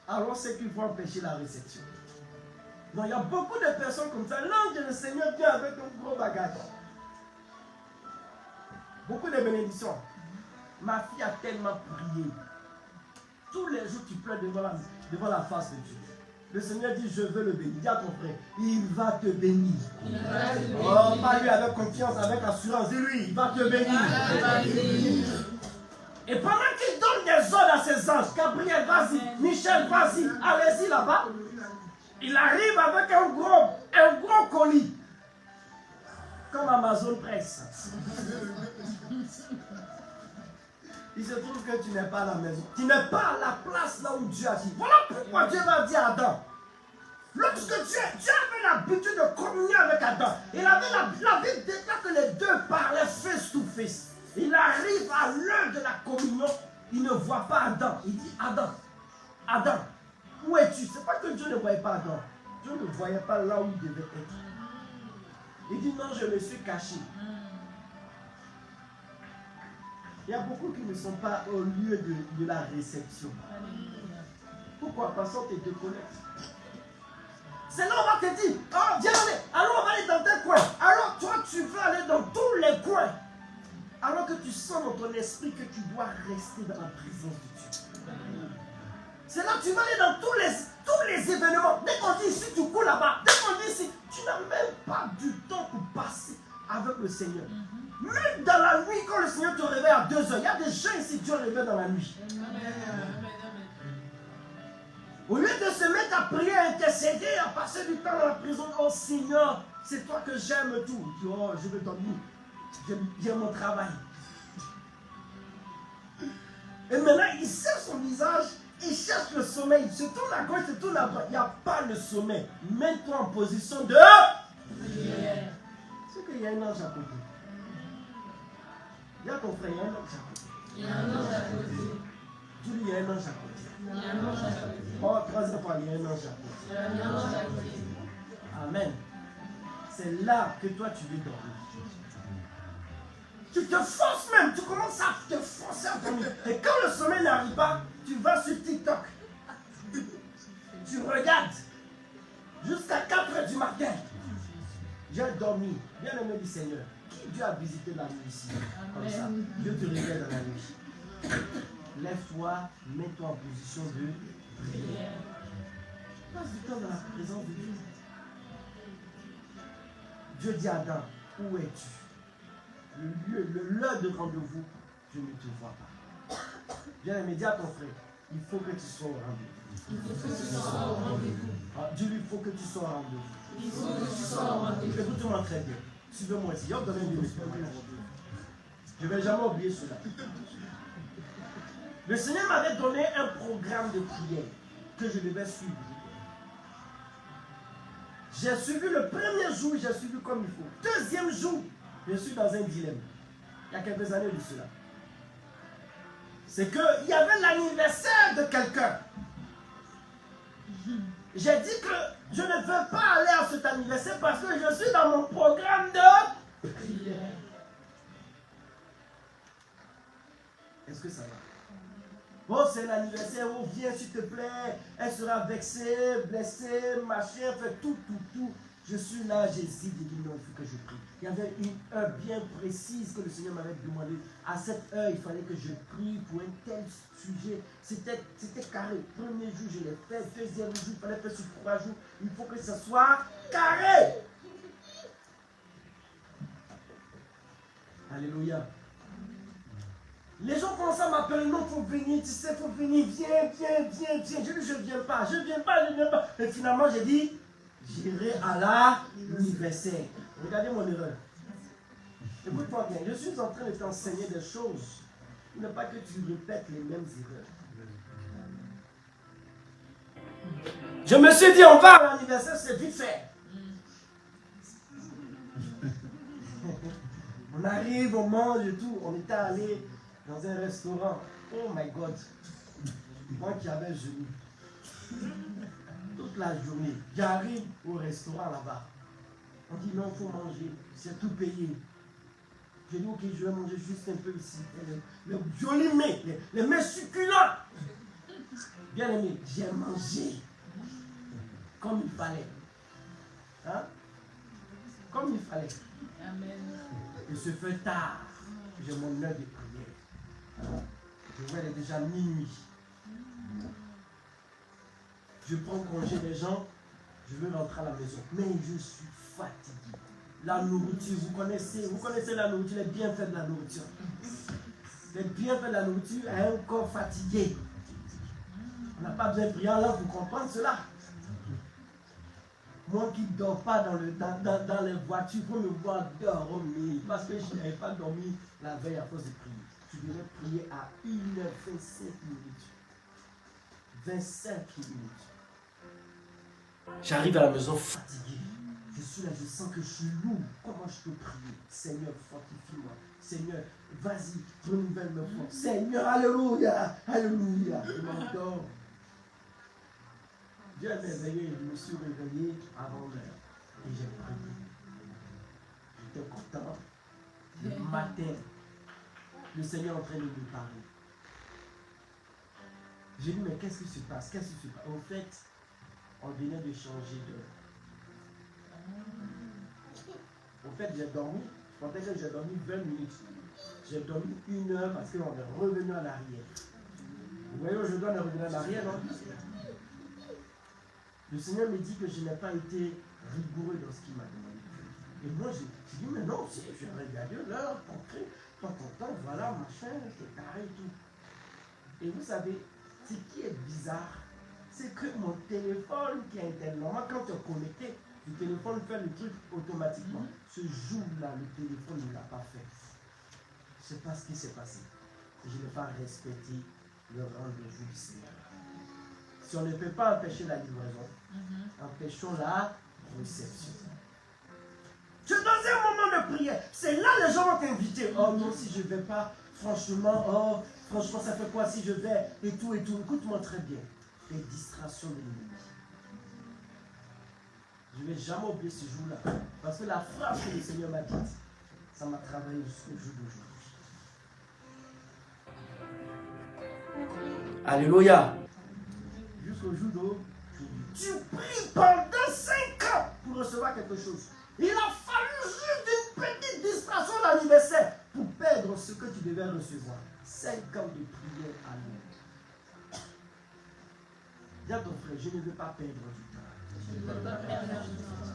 alors c'est qu'il faut empêcher la réception. Donc il y a beaucoup de personnes comme ça. L'ange de le Seigneur vient avec un gros bagage. Beaucoup de bénédictions. Ma fille a tellement prié. Tous les jours tu pleures devant la face de Dieu. Le Seigneur dit, je veux le bénir. Dis à ton frère, il va te bénir. Oh, pas lui avec confiance, avec assurance. Dis-lui, il va te bénir. Et pendant qu'il donne des ordres à ses anges, Gabriel, vas-y, Michel, vas-y, allez-y là-bas. Il arrive avec un gros colis. Comme Amazon Presse. Il se trouve que tu n'es pas à la maison. Tu n'es pas à la place là où Dieu a dit. Voilà pourquoi Dieu va dire à Adam. Lorsque Dieu avait l'habitude de communier avec Adam, il avait la Bible déclare que les deux parlaient face to face. Il arrive à l'heure de la communion, il ne voit pas Adam. Il dit, Adam, où es-tu? C'est pas que Dieu ne voyait pas Adam. Dieu ne voyait pas là où il devait être. Il dit, non, je me suis caché. Il y a beaucoup qui ne sont pas au lieu de la réception. Pourquoi? Parce qu'on te déconnecte. C'est là où on va te dire, oh, viens aller, alors on va aller dans tel coin. Alors toi, tu veux aller dans tous les coins. Alors que tu sens dans ton esprit que tu dois rester dans la présence de Dieu. C'est là que tu vas aller dans tous les événements. Dès qu'on dit ici, tu cours là-bas. Dès qu'on dit ici, tu n'as même pas du temps pour passer avec le Seigneur. Même dans la nuit, quand le Seigneur te réveille à 2 heures, il y a des gens ici, Dieu réveille dans la nuit. Au lieu de se mettre à prier, à intercéder, à passer du temps dans la prison, oh Seigneur, c'est toi que j'aime tout. Tu dis, oh, je veux dormir. J'aime mon travail. Et maintenant, il cherche son visage, il cherche le sommeil. Il se tourne à gauche, il se tourne à droite. Il n'y a pas le sommeil. Mets-toi en position de prière. C'est qu'il y a un ange à côté. Dis à ton frère, il y a un ange à côté. Il y a un ange à côté. Dis-lui, il y a un ange à côté. Il y a un ange à côté. Oh, troisième fois, il y a un ange à côté. Il y a un ange à côté. Amen. C'est là que toi tu veux dormir. Tu te forces même, tu commences à te forcer à dormir. Et quand le sommeil n'arrive pas, tu vas sur TikTok. Tu regardes jusqu'à 4 h du matin. J'ai dormi. Bien aimé du Seigneur. Qui Dieu a visité la nuit ici? Comme ça. Dieu te réveille dans la nuit. Lève-toi, mets-toi en position de prière. Passe du temps dans la présence de Dieu. Dieu dit à Adam, où es-tu? L'heure de rendez-vous, je ne te vois pas. Viens immédiat à ton frère, il faut que tu sois au rendez-vous. Il faut que tu sois au rendez-vous. Dis-lui, il faut que tu sois au rendez-vous. Il faut que tu sois au rendez-vous. Écoute-moi très bien. Suivez-moi ici. Je ne vais jamais oublier cela. Le Seigneur m'avait donné un programme de prière que je devais suivre. J'ai suivi le premier jour, j'ai suivi comme il faut. Deuxième jour, je suis dans un dilemme. Il y a quelques années de cela. C'est qu'il y avait l'anniversaire de quelqu'un. J'ai dit que je ne veux pas aller à cet anniversaire parce que je suis dans mon programme de prière. Est-ce que ça va? Oh, c'est l'anniversaire, oh, viens s'il te plaît. Elle sera vexée, blessée, machin, fait tout. Je suis là, j'hésite, je dis non, il faut que je prie. Il y avait une heure bien précise que le Seigneur m'avait demandé. À cette heure, il fallait que je prie pour un tel sujet. C'était carré. Premier jour, je l'ai fait. Deuxième jour, il fallait faire sur 3 jours. Il faut que ça soit carré. Alléluia. Les gens commencent à m'appeler, non, il faut venir, tu sais, il faut venir, viens. Je dis, je ne viens pas. Et finalement, j'ai dit, j'irai à l'anniversaire. Regardez mon erreur. Écoute-moi bien, je suis en train de t'enseigner des choses. Il n'est pas que tu répètes les mêmes erreurs. Je me suis dit, on va à l'anniversaire, c'est vite fait. On arrive, on mange et tout. On était allé dans un restaurant. Oh my God. Moi qui avais genou. Toute la journée. J'arrive au restaurant là-bas. On dit non, il faut manger. C'est tout payé. Je dis ok, je vais manger juste un peu ici. Le joli mets, les mets succulents. Bien aimé, j'ai mangé. Comme il fallait. Hein? Comme il fallait. Amen. Il se fait tard. J'ai mon heure de prière. Je vois, il est déjà minuit. je prends congé des gens, je veux rentrer à la maison. Mais je suis fatigué. La nourriture, vous connaissez la nourriture, les bienfaits de la nourriture. Les bienfaits de la nourriture a un corps fatigué. On n'a pas besoin de prier en langue pour comprendre cela. Moi qui ne dors pas dans les voitures, pour me voir dormir, parce que je n'avais pas dormi la veille à cause de prier. Je devais prier à 1h25 minutes. 25 minutes. J'arrive à la maison fatigué. Je suis là, je sens que je suis lourd. Comment je peux prier? Seigneur, fortifie-moi. Seigneur, vas-y, renouvelle mes forces. Seigneur, alléluia, alléluia. Je m'endors. Dieu m'a éveillé, je me suis réveillé avant l'heure. Et j'ai prié. J'étais content. Le matin, le Seigneur est en train de me parler. J'ai dit, mais qu'est-ce qui se passe? Qu'est-ce qui se passe? En fait, on venait de changer d'heure. En fait, j'ai dormi. Je pensais que j'ai dormi 20 minutes. J'ai dormi 1 heure parce qu'on est revenu en arrière. Vous voyez, aujourd'hui, on est revenu en arrière, non? Le Seigneur me dit que je n'ai pas été rigoureux dans ce qu'il m'a demandé. Et moi, j'ai dit, mais non, si, je vais regarder l'heure, ton temps, voilà, machin, c'est carré et tout. Et vous savez, ce qui est bizarre, c'est que mon téléphone qui est internet, normalement, quand tu es connecté, le téléphone fait le truc automatiquement. Ce jour-là, le téléphone ne l'a pas fait. Je ne sais pas ce qui s'est passé. Je n'ai pas respecté le rendez-vous du Seigneur. Si on ne peut pas empêcher la livraison, empêchons la réception. Je suis dans un moment de prière. C'est là que les gens vont t'inviter. Oh non, si je ne vais pas, franchement, ça fait quoi si je vais et tout et tout. Écoute-moi très bien. Les distractions de l'ennemi. Je ne vais jamais oublier ce jour-là. Parce que la phrase que le Seigneur m'a dite, ça m'a travaillé jusqu'au jour d'aujourd'hui. Alléluia. Jusqu'au jour d'aujourd'hui. Tu pries pendant 5 ans pour recevoir quelque chose. Il a fallu juste une petite distraction d'anniversaire pour perdre ce que tu devais recevoir. 5 ans de prière à l'heure. Dis à ton frère, je ne veux pas perdre du temps.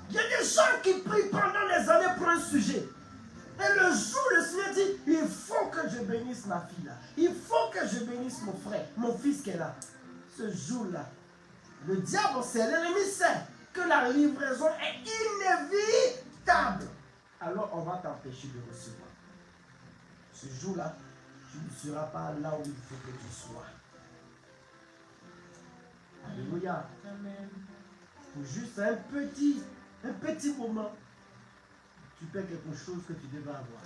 Il y a des gens qui prient pendant des années pour un sujet. Et le jour, le Seigneur dit, il faut que je bénisse ma fille là. Il faut que je bénisse mon frère, mon fils qui est là. Ce jour-là, le diable sait, l'ennemi sait que la livraison est inévitable. Alors on va t'empêcher de recevoir. Ce jour-là, tu ne seras pas là où il faut que tu sois. Alléluia. Amen. Pour juste un petit moment, tu perds quelque chose que tu devais avoir.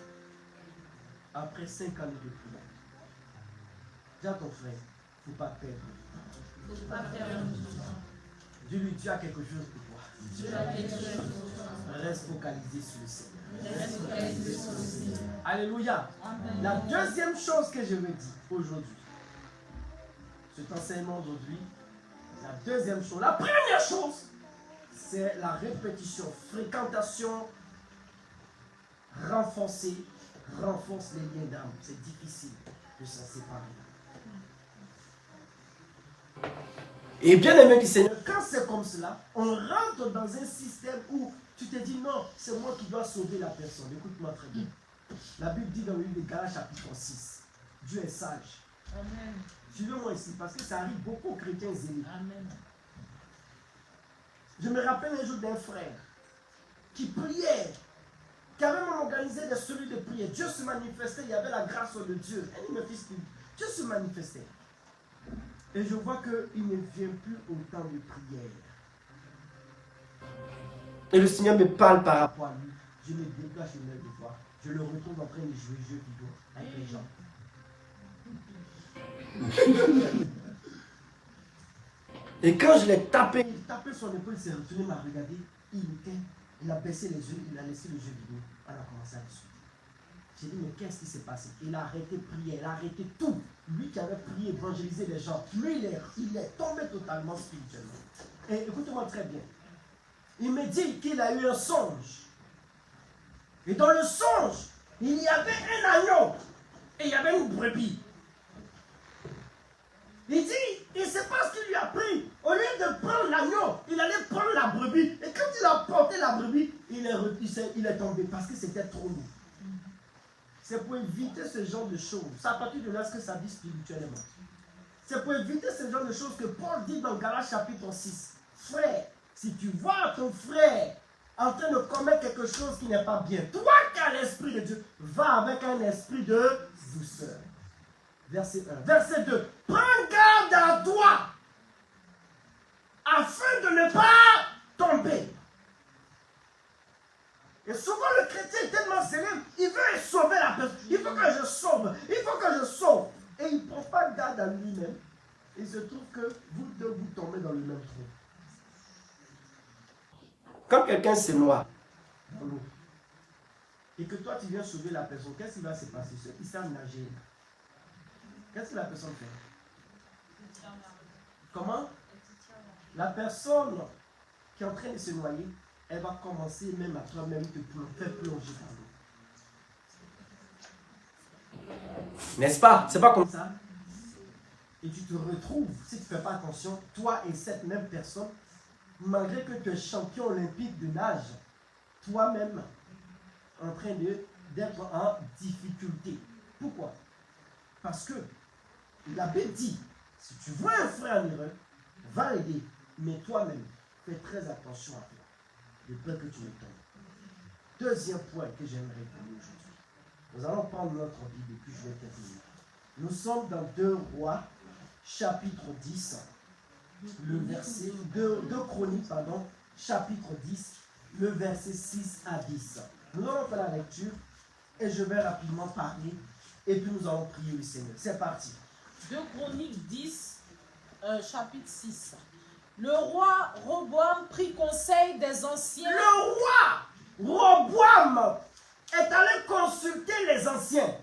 Après 5 années de prière. Dis à ton frère, il ne faut pas perdre. Il ne faut pas perdre du temps. Dis-lui, tu as quelque chose pour toi. Dieu a quelque chose pour toi. Reste focalisé sur le Seigneur. Reste focalisé sur le Seigneur. Alléluia. Amen. La deuxième chose que je veux dire aujourd'hui, cet enseignement d'aujourd'hui, la deuxième chose, la première chose, c'est la répétition, fréquentation, renforce les liens d'âme. C'est difficile de s'en séparer. Et bien aimé du Seigneur, quand c'est comme cela, on rentre dans un système où tu te dis non, c'est moi qui dois sauver la personne. Écoute-moi très bien. La Bible dit dans le livre de Galates chapitre 6, Dieu est sage. Amen. Suivez-moi ici, parce que ça arrive beaucoup aux chrétiens zélés. Amen. Je me rappelle un jour d'un frère qui priait, qui avait même organisé des cellules de prière. Dieu se manifestait, il y avait la grâce de Dieu. Dieu se manifestait. Et je vois qu'il ne vient plus au temps de prière. Et le Seigneur me parle par rapport à lui. Je me dégage une heure de voir. Je le retrouve en train de jouer jeux vidéo avec les gens. Et quand je l'ai tapé, il tapait son épaule, il s'est retourné, m'a regardé. Il a baissé les yeux, il a laissé le jeu vidéo. On a commencé à discuter. J'ai dit, mais qu'est-ce qui s'est passé? Il a arrêté de prier, il a arrêté tout. Lui qui avait prié, évangélisé les gens, lui, il est tombé totalement spirituellement. Et écoutez-moi très bien. Il me dit qu'il a eu un songe. Et dans le songe, il y avait un agneau et il y avait une brebis. Il dit, il ne sait pas ce qu'il lui a pris. Au lieu de prendre l'agneau, il allait prendre la brebis. Et quand il a porté la brebis, il est tombé parce que c'était trop lourd. C'est pour éviter ce genre de choses. C'est à partir de là ce que ça dit spirituellement. C'est pour éviter ce genre de choses que Paul dit dans Galates chapitre 6. Frère, si tu vois ton frère en train de commettre quelque chose qui n'est pas bien, toi qui as l'Esprit de Dieu, va avec un esprit de douceur. Verset 1. Verset 2. Prends garde à toi afin de ne pas tomber. Et souvent le chrétien est tellement zélé, il veut sauver la personne. Il faut que je sauve. Il faut que je sauve. Et il ne prend pas garde à lui-même. Il se trouve que vous deux vous tombez dans le même trou. Quand quelqu'un se noie dans l'eau et que toi tu viens sauver la personne, qu'est-ce qui va se passer? Ceux qui savent nager, qu'est-ce que la personne fait? Comment? La personne qui est en train de se noyer, elle va commencer même à toi-même te faire plonger dans l'eau. N'est-ce pas? C'est pas comme ça. Et tu te retrouves, si tu ne fais pas attention, toi et cette même personne, malgré que tu es champion olympique de nage, toi-même en train d'être en difficulté. Pourquoi? Parce que la Bible dit, si tu vois un frère en erreur, va l'aider, mais toi-même, fais très attention à toi, de peur que tu ne tombes. Deuxième point que j'aimerais donner aujourd'hui. Nous allons prendre notre Bible et puis je vais terminer. Nous sommes dans 2 Rois, chapitre 10, le verset 2 Chroniques, chapitre 10, le verset 6 à 10. Nous allons faire la lecture et je vais rapidement parler et puis nous allons prier le Seigneur. C'est parti. 2 Chroniques 10, chapitre 6. Le roi Roboam prit conseil des anciens. Le roi Roboam est allé consulter les anciens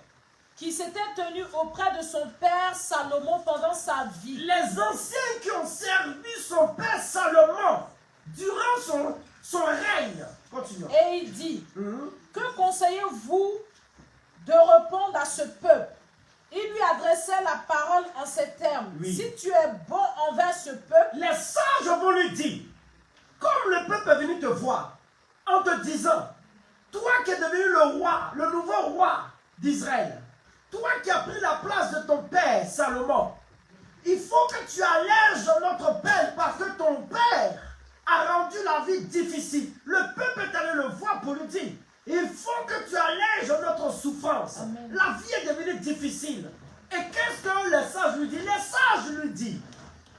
qui s'était tenu auprès de son père Salomon pendant sa vie. Les anciens qui ont servi son père Salomon durant son règne. Continuons. Et il dit, que conseillez-vous de répondre à ce peuple? Il lui adressait la parole en ces termes. Oui. Si tu es bon envers ce peuple, les sages vont lui dire, comme le peuple est venu te voir, en te disant, toi qui es devenu le roi, le nouveau roi d'Israël, toi qui as pris la place de ton père Salomon, il faut que tu allèges notre père parce que ton père a rendu la vie difficile. Le peuple est allé le voir pour lui dire, il faut que tu allèges notre souffrance. Amen. La vie est devenue difficile. Et qu'est-ce que les sages lui disent? Les sages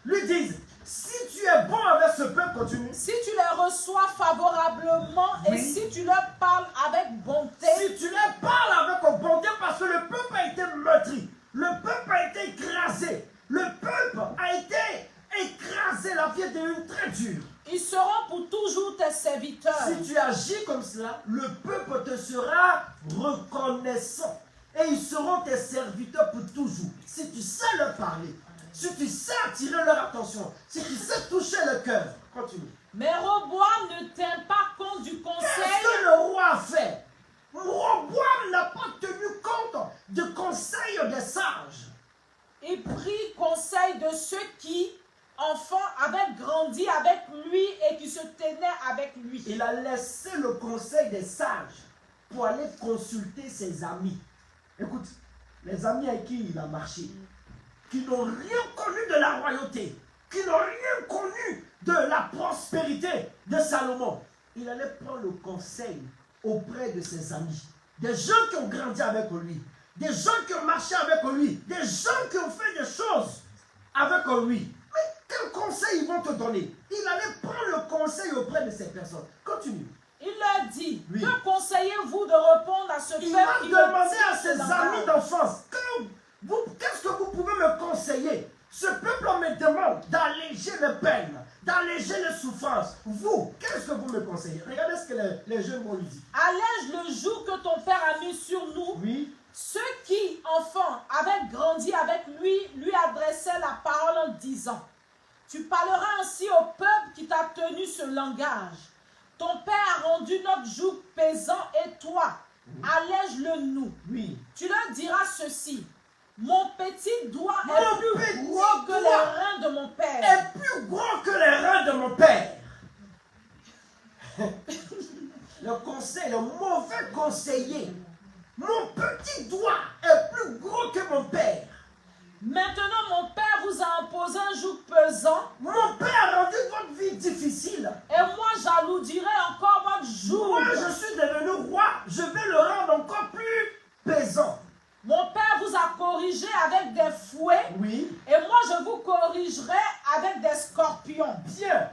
lui disent, si tu es bon avec ce peuple, continue. si tu les reçois favorablement et si tu leur parles avec bonté, Si tu les parles avec bonté, parce que le peuple a été meurtri, le peuple a été écrasé, le peuple a été écrasé, la vie est devenue très dure. ils seront pour toujours tes serviteurs. Si tu agis comme cela, le peuple te sera reconnaissant. Et ils seront tes serviteurs pour toujours. Si tu sais leur parler, si tu sais attirer leur attention, si tu sais toucher le cœur. Continue. Mais Roboam ne tint pas compte du conseil. Qu'est-ce que le roi a fait? Roboam n'a pas tenu compte du conseil des sages. Il prit conseil de ceux qui, enfants, avaient grandi avec lui et qui se tenaient avec lui. Il a laissé le conseil des sages pour aller consulter ses amis. Écoute, les amis avec qui il a marché, qui n'ont rien connu de la royauté, qui n'ont rien connu de la prospérité de Salomon. Il allait prendre le conseil auprès de ses amis. Des gens qui ont grandi avec lui, des gens qui ont marché avec lui, des gens qui ont fait des choses avec lui. Mais quel conseil ils vont te donner? Il allait prendre le conseil auprès de ces personnes. Continue. Il leur dit, Oui. que conseillez-vous de répondre à ce Il peuple va qui demander me à ses dit amis d'enfance, qu'est-ce que vous pouvez me conseiller? Ce peuple me demande d'alléger les peines, d'alléger les souffrances. Vous, qu'est-ce que vous me conseillez? Regardez ce que les jeunes vont lui dire. Allège le joug que ton père a mis sur nous. Oui, Ceux qui, enfants, avaient grandi avec lui adressaient la parole en disant, tu parleras ainsi au peuple qui t'a tenu ce langage. Ton père a rendu notre joug pesant et toi, allège-le nous. oui, Tu leur diras ceci, Mon petit doigt Mon est plus petit gros que doigt les reins de mon père. est plus gros que les reins de mon père. Le conseil, le mauvais conseiller. Mon petit doigt est plus gros que mon père. Maintenant, mon père vous a imposé un joug pesant. Mon père a rendu votre vie difficile. Et moi, j'alourdirai encore votre joug. Moi, je suis devenu roi. Je vais le rendre encore plus pesant. Mon père vous a corrigé avec des fouets. Oui. Et moi, je vous corrigerai avec des scorpions. Bien.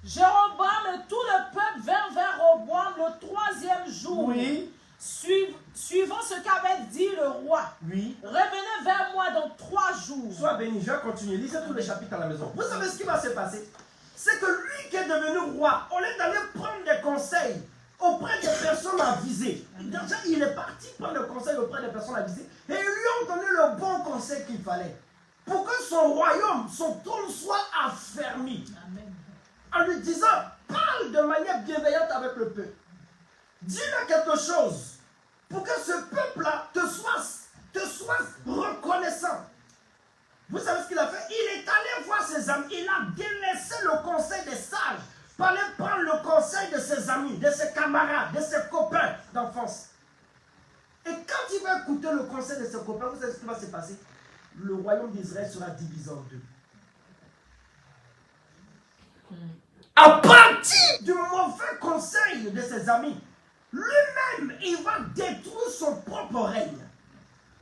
Jéroboam et tout le peuple vinrent vers Roboam le 3e jour. Oui. Suivant ce qu'avait dit le roi. Oui. Revenez vers moi dans 3 jours. Sois béni, je vais continuer. Lisez tous les chapitres à la maison. Vous savez ce qui va se passer? C'est que lui qui est devenu roi, au lieu d'aller prendre des conseils auprès des personnes avisées, déjà il est parti prendre des conseils auprès des personnes avisées et ils lui ont donné le bon conseil qu'il fallait pour que son royaume, son trône soit affermi. Amen. En lui disant, parle de manière bienveillante avec le peuple. Dis-lui quelque chose pour que ce peuple-là te soit reconnaissant. Vous savez ce qu'il a fait? Il est allé voir ses amis. Il a délaissé le conseil des sages pour aller prendre le conseil de ses amis, de ses camarades, de ses copains d'enfance. Et quand il va écouter le conseil de ses copains, vous savez ce qui va se passer? Le royaume d'Israël sera divisé en deux. À partir du mauvais conseil de ses amis, lui-même, il va détruire son propre règne.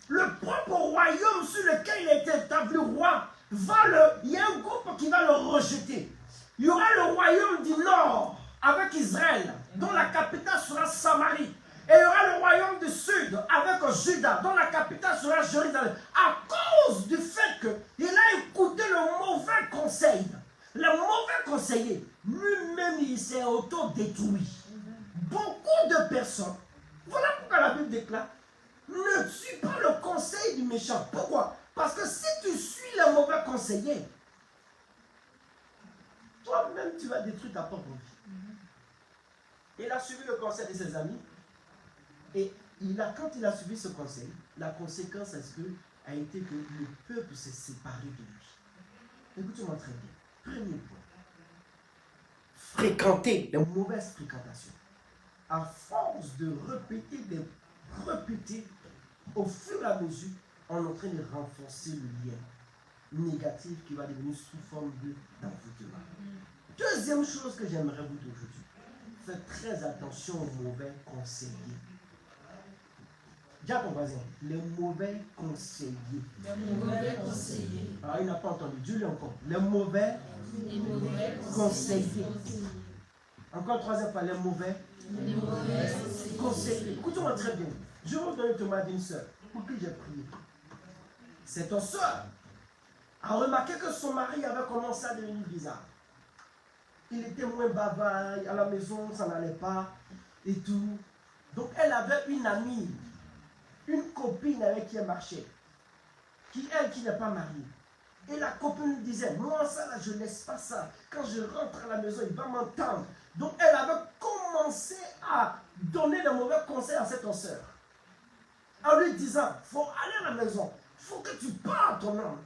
Le propre royaume sur lequel il a été établi roi, il y a un groupe qui va le rejeter. Il y aura le royaume du nord avec Israël, dont la capitale sera Samarie. Et il y aura le royaume du sud avec Juda, dont la capitale sera Jérusalem. À cause du fait qu'il a écouté le mauvais conseil, le mauvais conseiller, lui-même il s'est auto-détruit. Beaucoup de personnes, voilà pourquoi la Bible déclare, ne suis pas le conseil du méchant. Pourquoi? Parce que si tu suis le mauvais conseiller, toi-même tu vas détruire ta propre vie. Il a suivi le conseil de ses amis et quand il a suivi ce conseil, la conséquence a été que le peuple s'est séparé de lui. Écoutez-moi très bien. Premier point. Fréquenter les mauvaises fréquentations. À force de répéter, au fur et à mesure, on est en train de renforcer le lien négatif qui va devenir sous forme d'envoûtement. Deuxième chose que j'aimerais vous dire aujourd'hui, faites très attention aux mauvais conseillers. Dis à ton voisin, les mauvais conseillers. Les mauvais conseillers. Ah, il n'a pas entendu, dis-le encore. Les mauvais conseillers. Encore troisième fois, les mauvais conseillers. Écoutez-moi très bien. Je vais vous donner le témoignage d'une soeur pour qui j'ai prié. Cette soeur a remarqué que son mari avait commencé à devenir bizarre. Il était moins bavard, à la maison, ça n'allait pas et tout. Donc elle avait une amie, une copine avec qui elle marchait, qui n'est pas mariée. Et la copine disait, moi ça là, je ne laisse pas ça. Quand je rentre à la maison, il va m'entendre. Donc elle avait commencé à donner de mauvais conseils à cette soeur. En lui disant, il faut aller à la maison, il faut que tu parles à ton homme.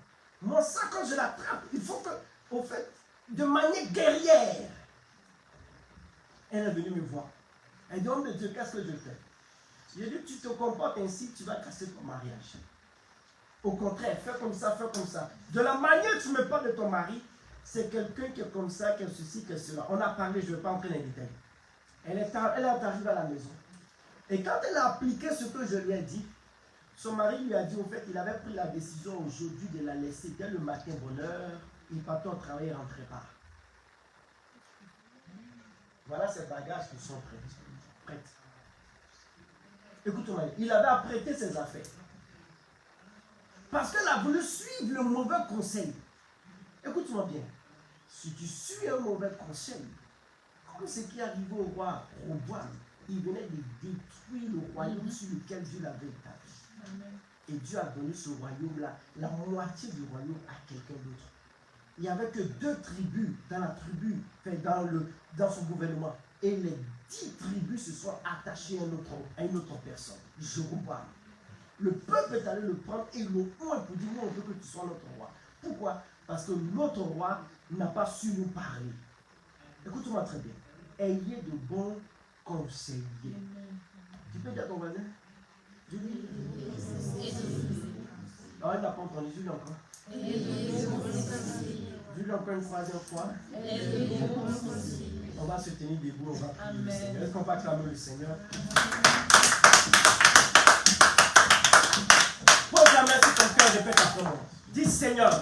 Moi ça, quand je l'attrape, il faut que, au fait, de manière guerrière. Elle est venue me voir. Elle dit, homme de Dieu, qu'est-ce que je fais? J'ai dit, tu te comportes ainsi, tu vas casser ton mariage. Au contraire, fais comme ça, fais comme ça. De la manière que tu me parles de ton mari, c'est quelqu'un qui est comme ça, qui a ceci, qui a cela. On a parlé, je ne vais pas entrer dans les détails. Elle est arrivée à la maison. Et quand elle a appliqué ce que je lui ai dit, son mari lui a dit, au fait, il avait pris la décision aujourd'hui de la laisser dès le matin, bonne heure. Il partait au travail et rentrait pas. Voilà ces bagages qui sont prêts. Écoute-moi, il avait apprêté ses affaires. Parce qu'elle a voulu suivre le mauvais conseil. Écoute-moi bien. Si tu suis un mauvais conseil, comme ce qui est arrivé au roi Roboam, il venait de détruire le royaume sur lequel Dieu l'avait établi. Et Dieu a donné ce royaume-là, la moitié du royaume à quelqu'un d'autre. Il n'y avait que 2 tribus dans la tribu, dans son gouvernement. Et les 10 tribus se sont attachées à une autre personne, Jéroboam. Le peuple est allé le prendre et le point pour dire, nous on veut que tu sois notre roi. Pourquoi? Parce que notre roi n'a pas su nous parler. Écoute-moi très bien. Ayez de bons conseillers. Tu peux dire à ton voisin? Je dis. Ah, il n'a pas entendu, dis-le encore. Dis-le encore une troisième fois. On va se tenir debout, on va prier le Seigneur. Est-ce qu'on va acclamer le Seigneur? Pose la main sur ton cœur, répète après moi. Dis Seigneur,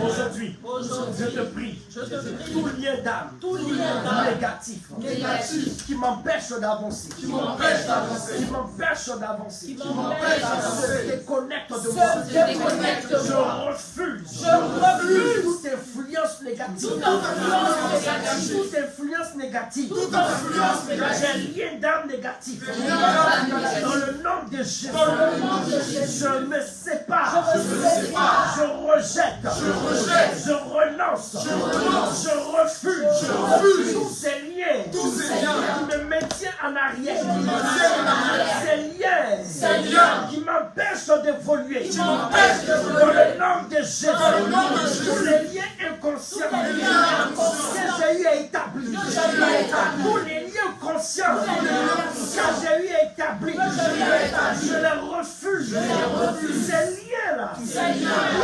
aujourd'hui, je te prie, tout lien d'âme, négatif, qui m'empêche d'avancer, qui m'empêche d'avancer, se déconnecte de moi, je refuse toute influence négative, j'ai lien d'âme négatif, dans le nom de Jésus, je me sépare, je rejette, je renonce, je refuse tous ces liens qui me maintiennent en arrière, ces liens qui m'empêchent d'évoluer, dans le nom de Jésus, tous les liens inconscients que j'ai eu à établir, tous les liens conscients que j'ai eu à établir, je les refuse, ces liens-là qui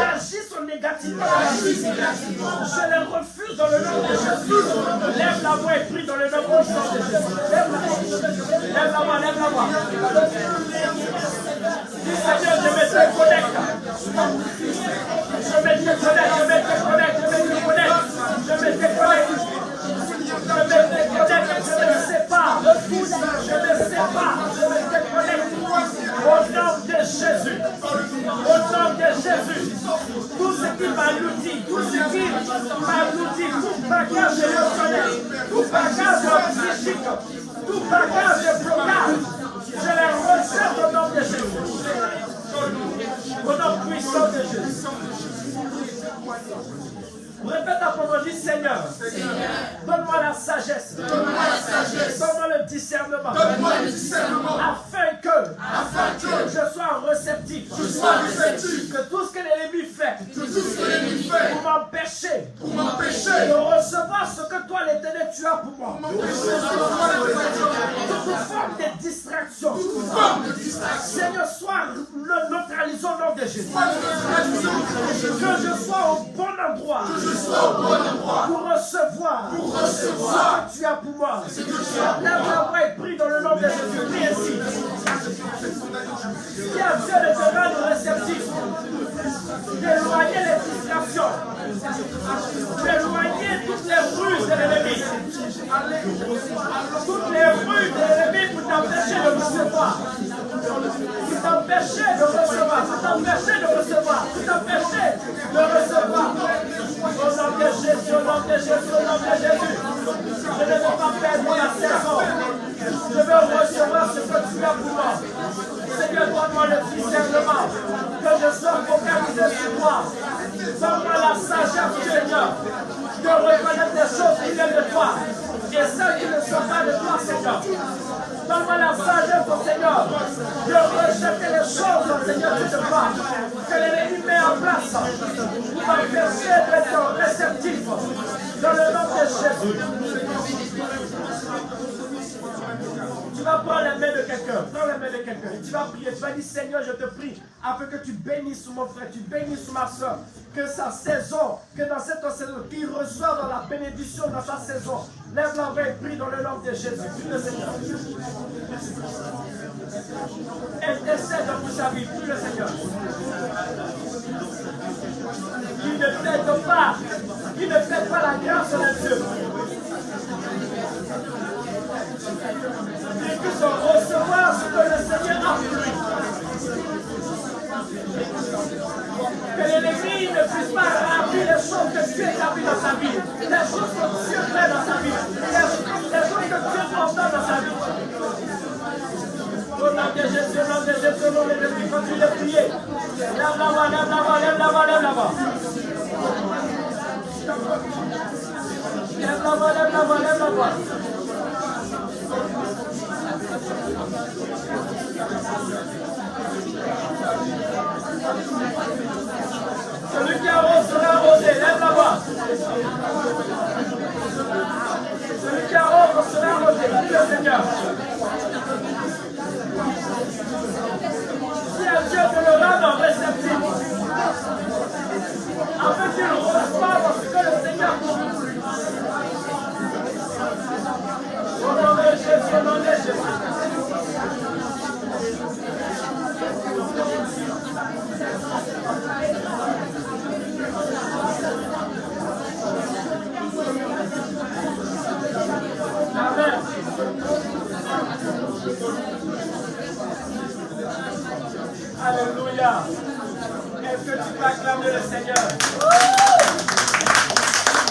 agissent négativement, je les refuse dans le nom de Jésus. Lève la voix et prie dans le nom de Jésus. Lève la voix. Dis Seigneur, je me déconnecte. Je me déconnecte. Je me sépare. Au nom de Jésus. Tout ce qui m'alourdit, tout bagage émotionnel, tout bagage psychique, tout bagage de blocage, je les rejette au nom de Jésus. Au nom puissant de Jésus. Répète à ton dit Seigneur, donne-moi la sagesse, donne-moi le discernement, afin que je sois réceptif, que tout ce que l'ennemi fait pour m'empêcher de recevoir ce que toi l'Éternel tu as pour moi, toute forme de distraction, Seigneur, soit neutralisé au nom de Jésus, que je sois au bon endroit pour recevoir ce que tu as pour moi. Lève la voix et prie dans le nom de Jésus. Prie ainsi. Qui a fait le terrain réceptif, d'éloigner les distractions, d'éloigner toutes les ruses de l'ennemi, toutes les ruses de l'ennemi pour t'empêcher de recevoir, pour t'empêcher de recevoir, pour t'empêcher de recevoir, pour t'empêcher de recevoir. Au nom de Jésus, au nom de Jésus, au nom de Jésus, je ne vais pas perdre la saison. Je veux recevoir ce que tu as pour moi. Seigneur, donne-moi le discernement, que je sois focalisé sur toi. Donne-moi la sagesse, Seigneur, de reconnaître les choses qui viennent de toi et celles qui ne sont pas de toi, Seigneur. Donne-moi la sagesse, Seigneur, de rejeter les choses, Seigneur, de toi, que l'ennemi met en place pour m'empêcher d'être réceptif dans le nom de Jésus. Tu vas prendre la main de quelqu'un, et tu vas prier, tu vas dire Seigneur, je te prie, afin que tu bénisses mon frère, tu bénisses ma soeur, que sa saison, que dans cette saison, qu'il reçoive la bénédiction dans sa saison. Lève la main et prie dans le nom de Jésus. Prie le Seigneur. Intercède dans toute sa vie, prie le Seigneur. Qui ne pète pas la grâce de Dieu. Et que de recevoir ce que le Seigneur a fait. Que l'ennemi ne puisse pas remplir les choses que Dieu établit dans sa vie, les choses que Dieu fait dans sa vie, les choses que Dieu ordonne dans sa vie. Au nom de Jésus, au nom de Jésus, au nom de Jésus, continue de prier. Lève la voix, lève la voix, lève la voix, lève la voix. Lève la voix, lève la voix, lève la voix. Alléluia. Est-ce que tu peux acclamer le Seigneur?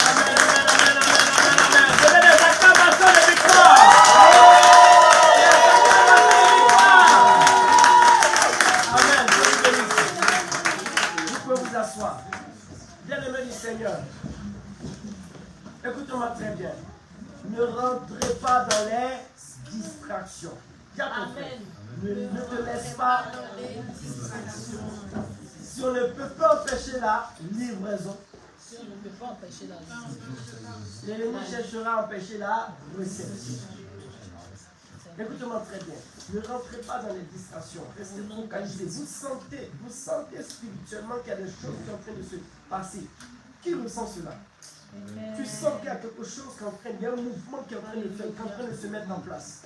Amen, amen, amen, amen, amen. Donnez des acclamations de victoire. Amen. Vous pouvez vous asseoir. Bien-aimé du Seigneur, écoutez-moi très bien. Ne rentrez pas dans les distractions. Amen. Ne te laisse pas dans les distractions. Si on ne peut pas empêcher la livraison, Si on ne peut pas empêcher la l'ennemi cherchera à empêcher la réception. Écoutez-moi très bien. Ne rentrez pas dans les distractions. Restez focalisés. Vous sentez spirituellement qu'il y a des choses qui sont en train de se passer. Qui ressent cela? Tu sens qu'il y a quelque chose qui est en train, il y a un mouvement qui est en train de faire, qui est en train de se mettre en place.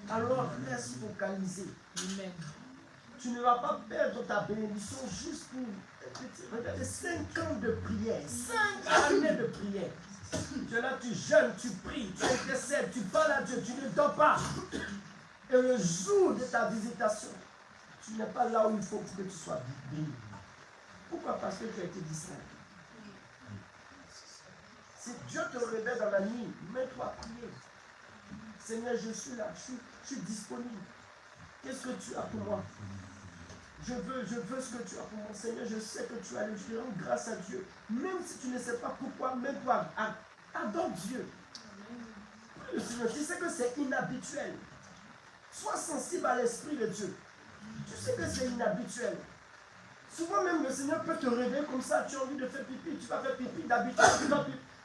Alors reste focalisé. Amen. Tu ne vas pas perdre ta bénédiction juste pour regardez 5 ans de prière, 5 années de prière. Tu es là, tu jeûnes, tu pries, tu intercèdes, tu parles à Dieu, tu ne dors pas. Et le jour de ta visitation, tu n'es pas là où il faut que tu sois béni. Pourquoi? Parce que tu as été distrait. Si Dieu te réveille dans la nuit, mets-toi à prier. Seigneur, je suis là, je suis disponible. Qu'est-ce que tu as pour moi? Je veux ce que tu as pour moi. Seigneur, je sais que tu as le je rends grâce à Dieu. Même si tu ne sais pas pourquoi, mets-toi, adore Dieu. Le Seigneur, tu sais que c'est inhabituel. Sois sensible à l'Esprit de Dieu. Tu sais que c'est inhabituel. Souvent même le Seigneur peut te réveiller comme ça, tu as envie de faire pipi, tu vas faire pipi, d'habitude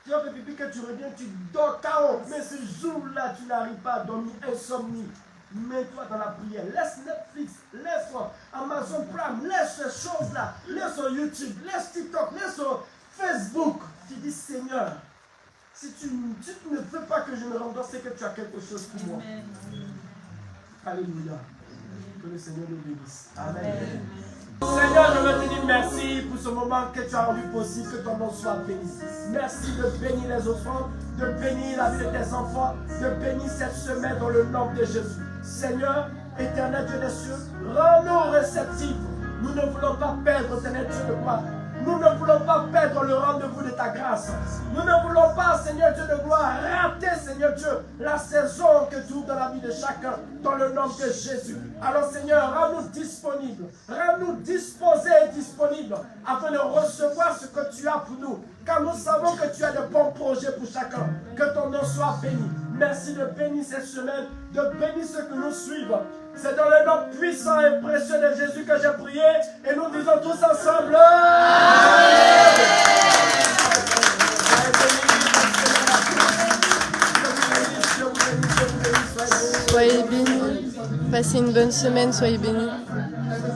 tu vas faire pipi, que tu reviens, tu dors KO. Mais ce jour-là, tu n'arrives pas à dormir, insomnie. Mets-toi dans la prière, laisse Netflix, laisse Amazon Prime, laisse ces choses-là, laisse sur YouTube, laisse TikTok, laisse sur Facebook. Tu dis Seigneur, si tu ne veux pas que je me rendors, c'est que tu as quelque chose pour moi. Alléluia. Que le Seigneur nous bénisse. Amen. Seigneur, je veux te dire merci pour ce moment que tu as rendu possible, que ton nom soit béni. Merci de bénir les offrandes, de bénir la vie de tes enfants, de bénir cette semaine dans le nom de Jésus. Seigneur, éternel Dieu des cieux, rends-nous réceptifs. Nous ne voulons pas perdre, éternel Dieu de gloire. Nous ne voulons pas perdre le rendez-vous de ta grâce. Nous ne voulons pas, Seigneur Dieu de gloire, rater, Seigneur Dieu, la saison que tu ouvres dans la vie de chacun, dans le nom de Jésus. Alors, Seigneur, rends-nous disponibles, rends-nous disposés et disponibles, afin de recevoir ce que tu as pour nous. Car nous savons que tu as de bons projets pour chacun. Que ton nom soit béni. Merci de bénir cette semaine, de bénir ceux que nous suivent. C'est dans le nom puissant et précieux de Jésus que j'ai prié. Et nous disons tous ensemble. Soyez bénis. Passez une bonne semaine, soyez bénis.